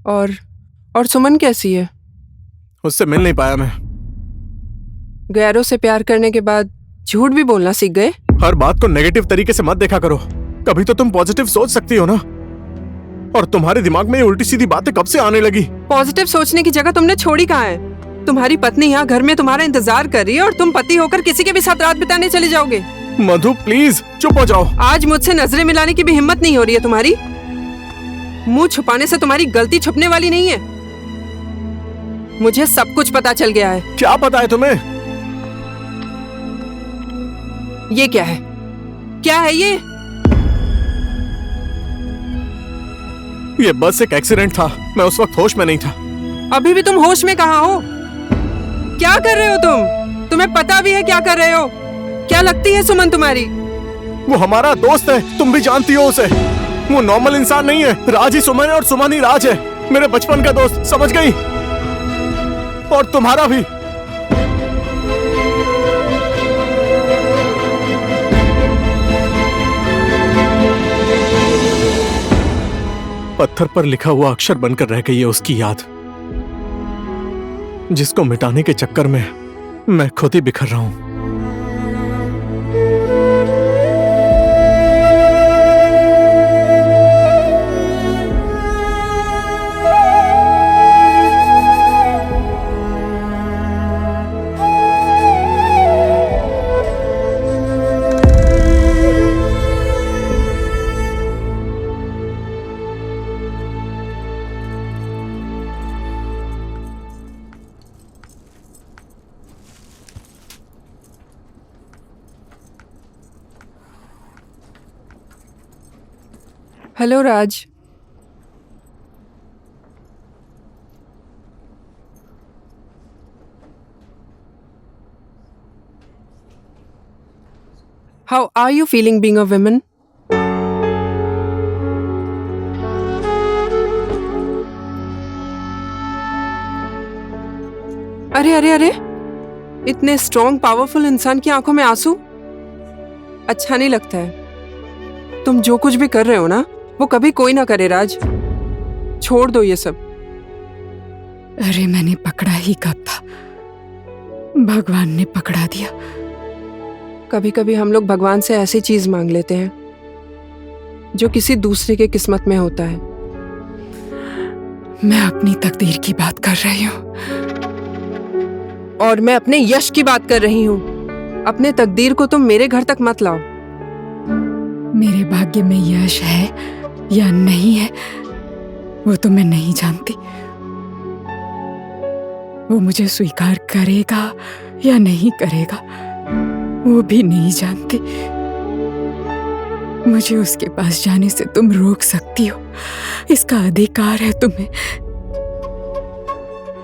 और सुमन कैसी है? उससे मिल नहीं पाया मैं। गैरों से प्यार करने के बाद झूठ भी बोलना सीख गए? हर बात को नेगेटिव तरीके से मत देखा करो, कभी तो तुम पॉजिटिव सोच सकती हो ना। और तुम्हारे दिमाग में ये उल्टी सीधी बातें कब से आने लगी? पॉजिटिव सोचने की जगह तुमने छोड़ी कहाँ है? तुम्हारी पत्नी यहाँ घर में तुम्हारा इंतजार कर रही है और तुम पति होकर किसी के भी साथ रात बिताने चले जाओगे। मधु प्लीज चुप हो जाओ। आज मुझसे नजरें मिलाने की भी हिम्मत नहीं हो रही है तुम्हारी। मुंह छुपाने से तुम्हारी गलती छुपने वाली नहीं है। मुझे सब कुछ पता चल गया है। क्या पता है तुम्हें? ये क्या है? क्या है ये? ये बस एक एक्सीडेंट था, मैं उस वक्त होश में नहीं था। अभी भी तुम होश में कहाँ हो? क्या कर रहे हो तुम? तुम्हें पता भी है क्या कर रहे हो? क्या लगती है सुमन तुम्हारी? वो हमारा दोस्त है, तुम भी जानती हो उसे। वो नॉर्मल इंसान नहीं है। राज ही सुमन है और सुमन ही राज है। मेरे बचपन का दोस्त, समझ गई? और तुम्हारा भी। पत्थर पर लिखा हुआ अक्षर बनकर रह गई है उसकी याद, जिसको मिटाने के चक्कर में मैं खुद ही बिखर रहा हूं। Hello Raj. How are you feeling being a woman? अरे अरे अरे, इतने स्ट्रॉन्ग पावरफुल इंसान की आंखों में आंसू? अच्छा नहीं लगता है। तुम जो कुछ भी कर रहे हो ना, वो कभी कोई ना करे राज। छोड़ दो ये सब। अरे मैंने पकड़ा ही कब था, भगवान ने पकड़ा दिया। कभी कभी हम लोग भगवान से ऐसी चीज मांग लेते हैं जो किसी दूसरे के किस्मत में होता है। मैं अपनी तकदीर की बात कर रही हूँ। और मैं अपने यश की बात कर रही हूँ। अपने तकदीर को तुम मेरे घर तक मत लाओ। मेरे भाग्य में यश है या नहीं है वो तो मैं नहीं जानती। वो मुझे स्वीकार करेगा या नहीं करेगा वो भी नहीं जानती। मुझे उसके पास जाने से तुम रोक सकती हो, इसका अधिकार है तुम्हें।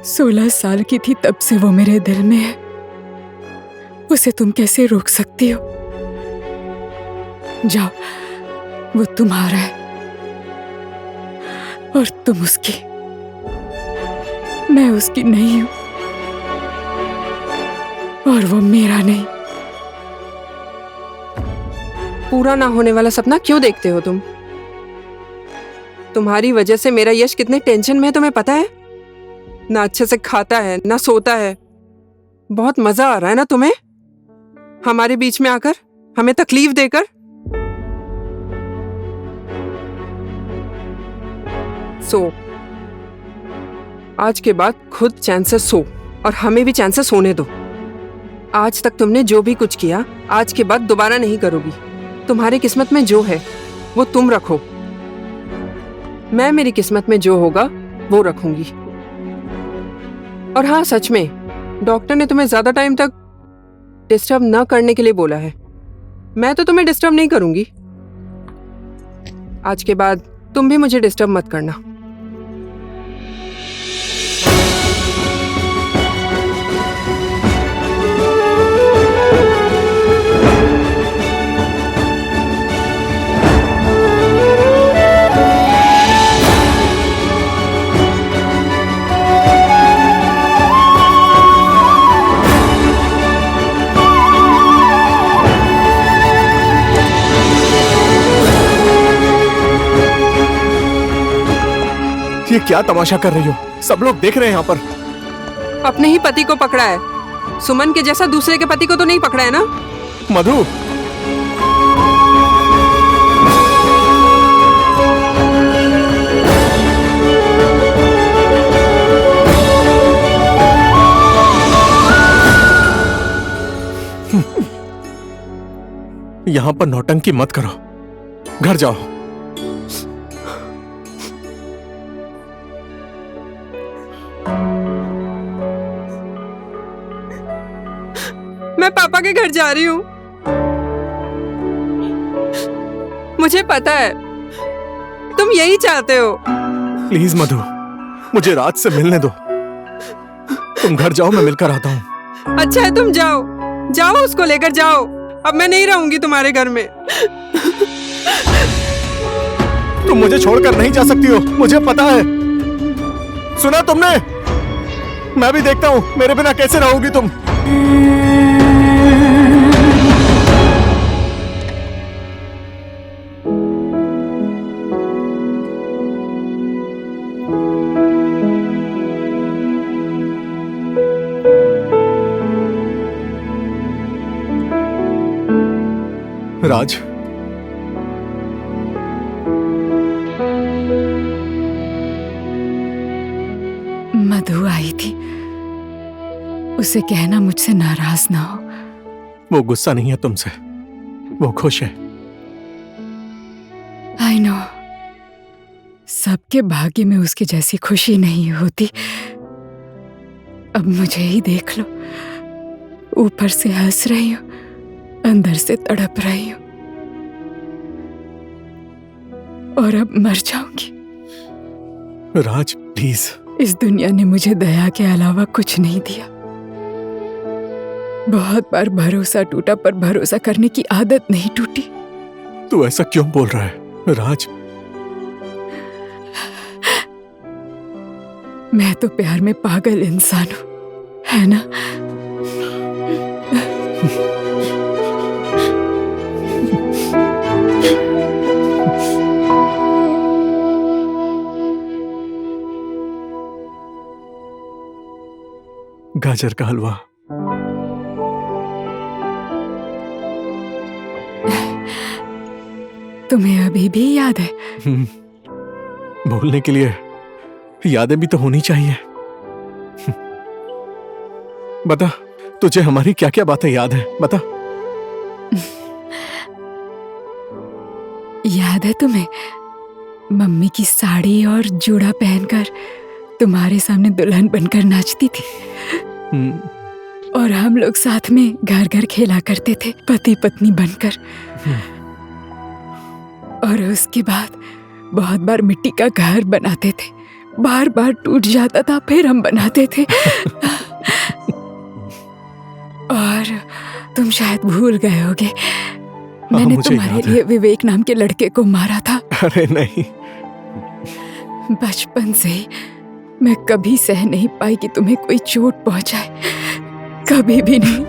16 साल की थी तब से वो मेरे दिल में है, उसे तुम कैसे रोक सकती हो? जाओ, वो तुम्हारा है और तुम उसकी। मैं उसकी नहीं हूं और वो मेरा नहीं। पूरा ना होने वाला सपना क्यों देखते हो तुम? तुम्हारी वजह से मेरा यश कितने टेंशन में है तुम्हें पता है? ना अच्छे से खाता है ना सोता है। बहुत मजा आ रहा है ना तुम्हें हमारे बीच में आकर, हमें तकलीफ देकर? आज के बाद खुद चैन से सो और हमें भी चैन से सोने दो। आज तक तुमने जो भी कुछ किया, आज के बाद दोबारा नहीं करोगी। तुम्हारी किस्मत में जो है वो तुम रखो, मैं मेरी किस्मत में जो होगा वो रखूंगी। और हाँ, सच में डॉक्टर ने तुम्हें ज्यादा टाइम तक डिस्टर्ब न करने के लिए बोला है। मैं तो तुम्हें डिस्टर्ब नहीं करूंगी। आज के बाद तुम भी मुझे डिस्टर्ब मत करना। ये क्या तमाशा कर रही हो? सब लोग देख रहे हैं यहाँ पर। अपने ही पति को पकड़ा है, सुमन के जैसा दूसरे के पति को तो नहीं पकड़ा है ना? मधु, यहाँ पर नौटंकी मत करो, घर जाओ। मैं पापा के घर जा रही हूँ। मुझे पता है तुम यही चाहते हो। प्लीज मधु, मुझे रात से मिलने दो। तुम घर जाओ, मैं मिलकर आता हूँ। अच्छा है, तुम जाओ जाओ, उसको लेकर जाओ। अब मैं नहीं रहूंगी तुम्हारे घर में। तुम मुझे छोड़कर नहीं जा सकती हो, मुझे पता है। सुना तुमने? मैं भी देखता हूँ मेरे बिना कैसे रहोगी तुम। राज, मधु आई थी, उसे कहना मुझसे नाराज ना हो। वो गुस्सा नहीं है तुमसे, वो खुश है। आई नो, सबके भाग्य में उसकी जैसी खुशी नहीं होती। अब मुझे ही देख लो, ऊपर से हंस रही हूँ, अंदर से तड़प रही हूँ, और अब मर जाऊंगी। राज प्लीज। इस दुनिया ने मुझे दया के अलावा कुछ नहीं दिया। बहुत बार भरोसा टूटा, पर भरोसा करने की आदत नहीं टूटी। तू ऐसा क्यों बोल रहा है राज? मैं तो प्यार में पागल इंसान हूं, है ना? गाजर का हलवा। तुम्हें अभी भी याद है? भूलने के लिए यादें भी तो होनी चाहिए। बता, तुझे हमारी क्या क्या बातें याद है? बता। याद है तुम्हें मम्मी की साड़ी और जूड़ा पहनकर तुम्हारे सामने दुल्हन बनकर नाचती थी, और हम लोग साथ में घर घर खेला करते थे, पति पत्नी बनकर। और उसके बाद बहुत बार मिट्टी का घर बनाते थे, बार बार टूट जाता था, फिर हम बनाते थे। और तुम शायद भूल गए होगे, मैंने तुम्हारे लिए विवेक नाम के लड़के को मारा था। अरे नहीं। बचपन से ही मैं कभी सह नहीं पाई कि तुम्हें कोई चोट पहुंचाए, कभी भी नहीं।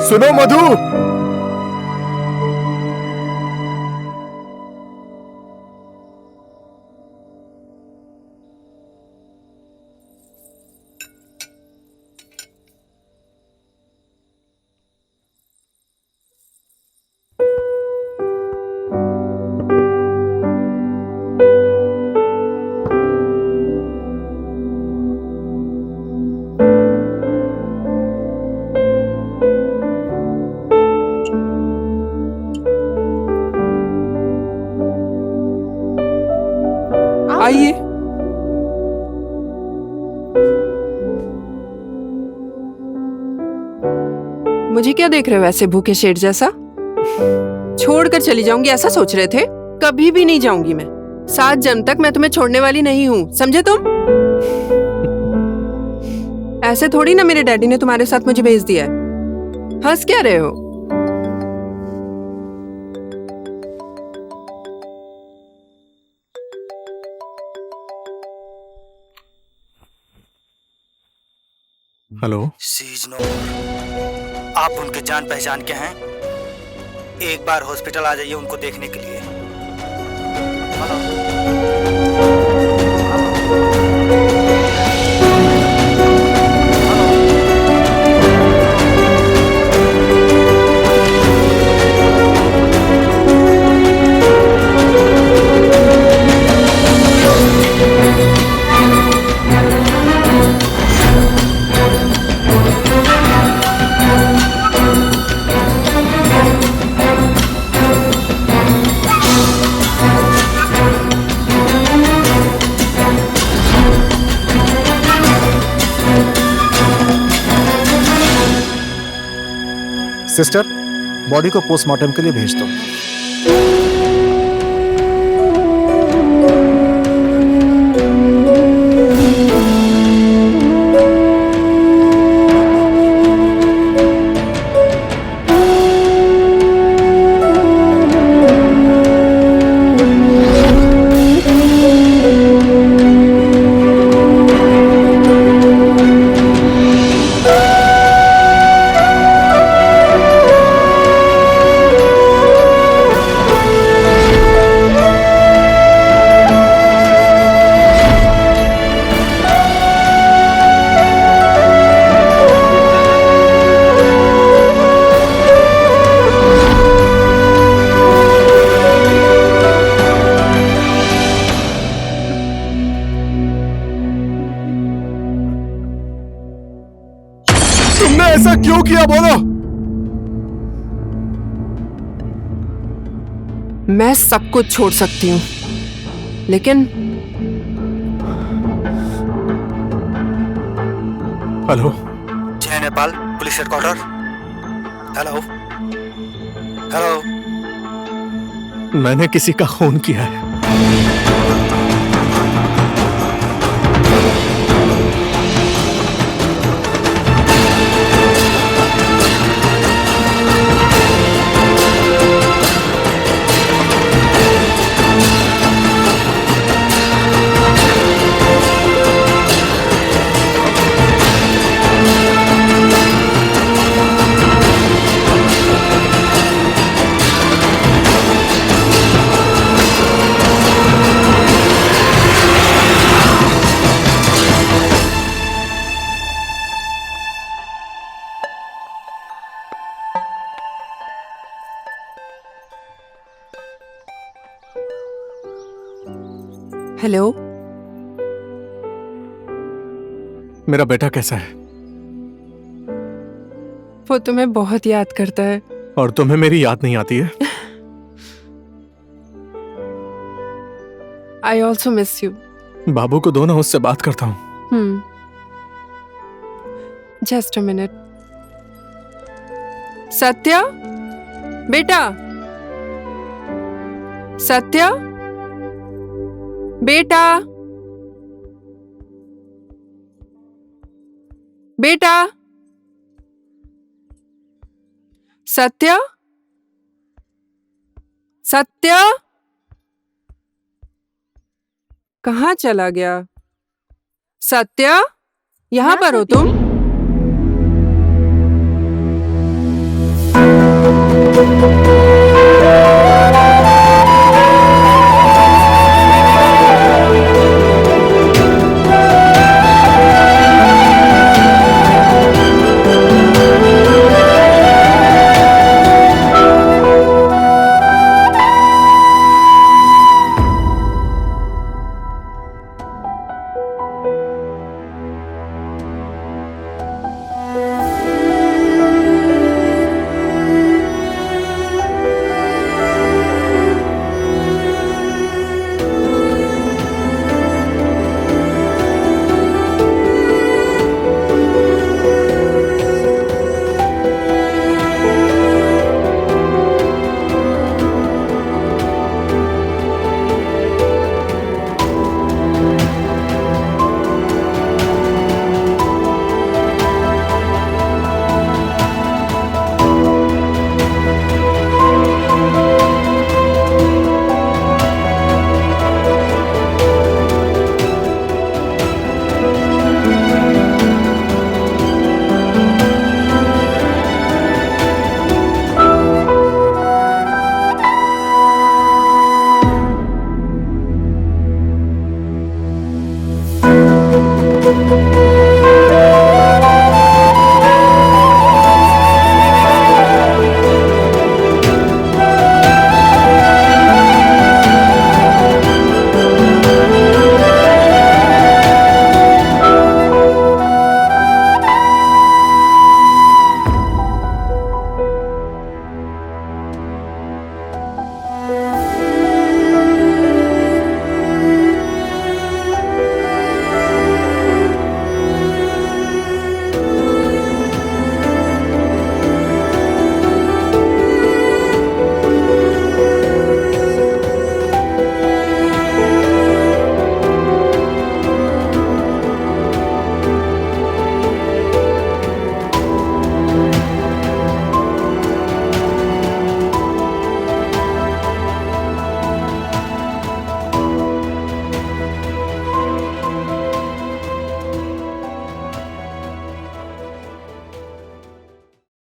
सुनो मधु। आइए। मुझे क्या देख रहे हो ऐसे भूखे शेर जैसा? छोड़कर चली जाऊंगी ऐसा सोच रहे थे? कभी भी नहीं जाऊंगी मैं। 7 जन्म तक मैं तुम्हें छोड़ने वाली नहीं हूँ, समझे तुम? ऐसे थोड़ी ना मेरे डैडी ने तुम्हारे साथ मुझे भेज दिया है। हंस क्या रहे हो? हेलो। सीज नो। आप उनके जान पहचान के हैं? एक बार हॉस्पिटल आ जाइए उनको देखने के लिए। सिस्टर, बॉडी को पोस्टमार्टम के लिए भेज दो। तुमने ऐसा क्यों किया, बोलो? मैं सब कुछ छोड़ सकती हूँ, लेकिन हेलो। जय Nepal police headquarter. Hello hello. मैंने किसी का खून किया है। हेलो। मेरा बेटा कैसा है? वो तुम्हें बहुत याद करता है। और तुम्हें मेरी याद नहीं आती है? I also miss you. बाबू को दो ना, उससे बात करता हूँ। Just a minute. सत्या, बेटा। सत्या, बेटा। बेटा। सत्या, सत्या, कहाँ चला गया? सत्या, यहाँ पर हो तुम? हुआ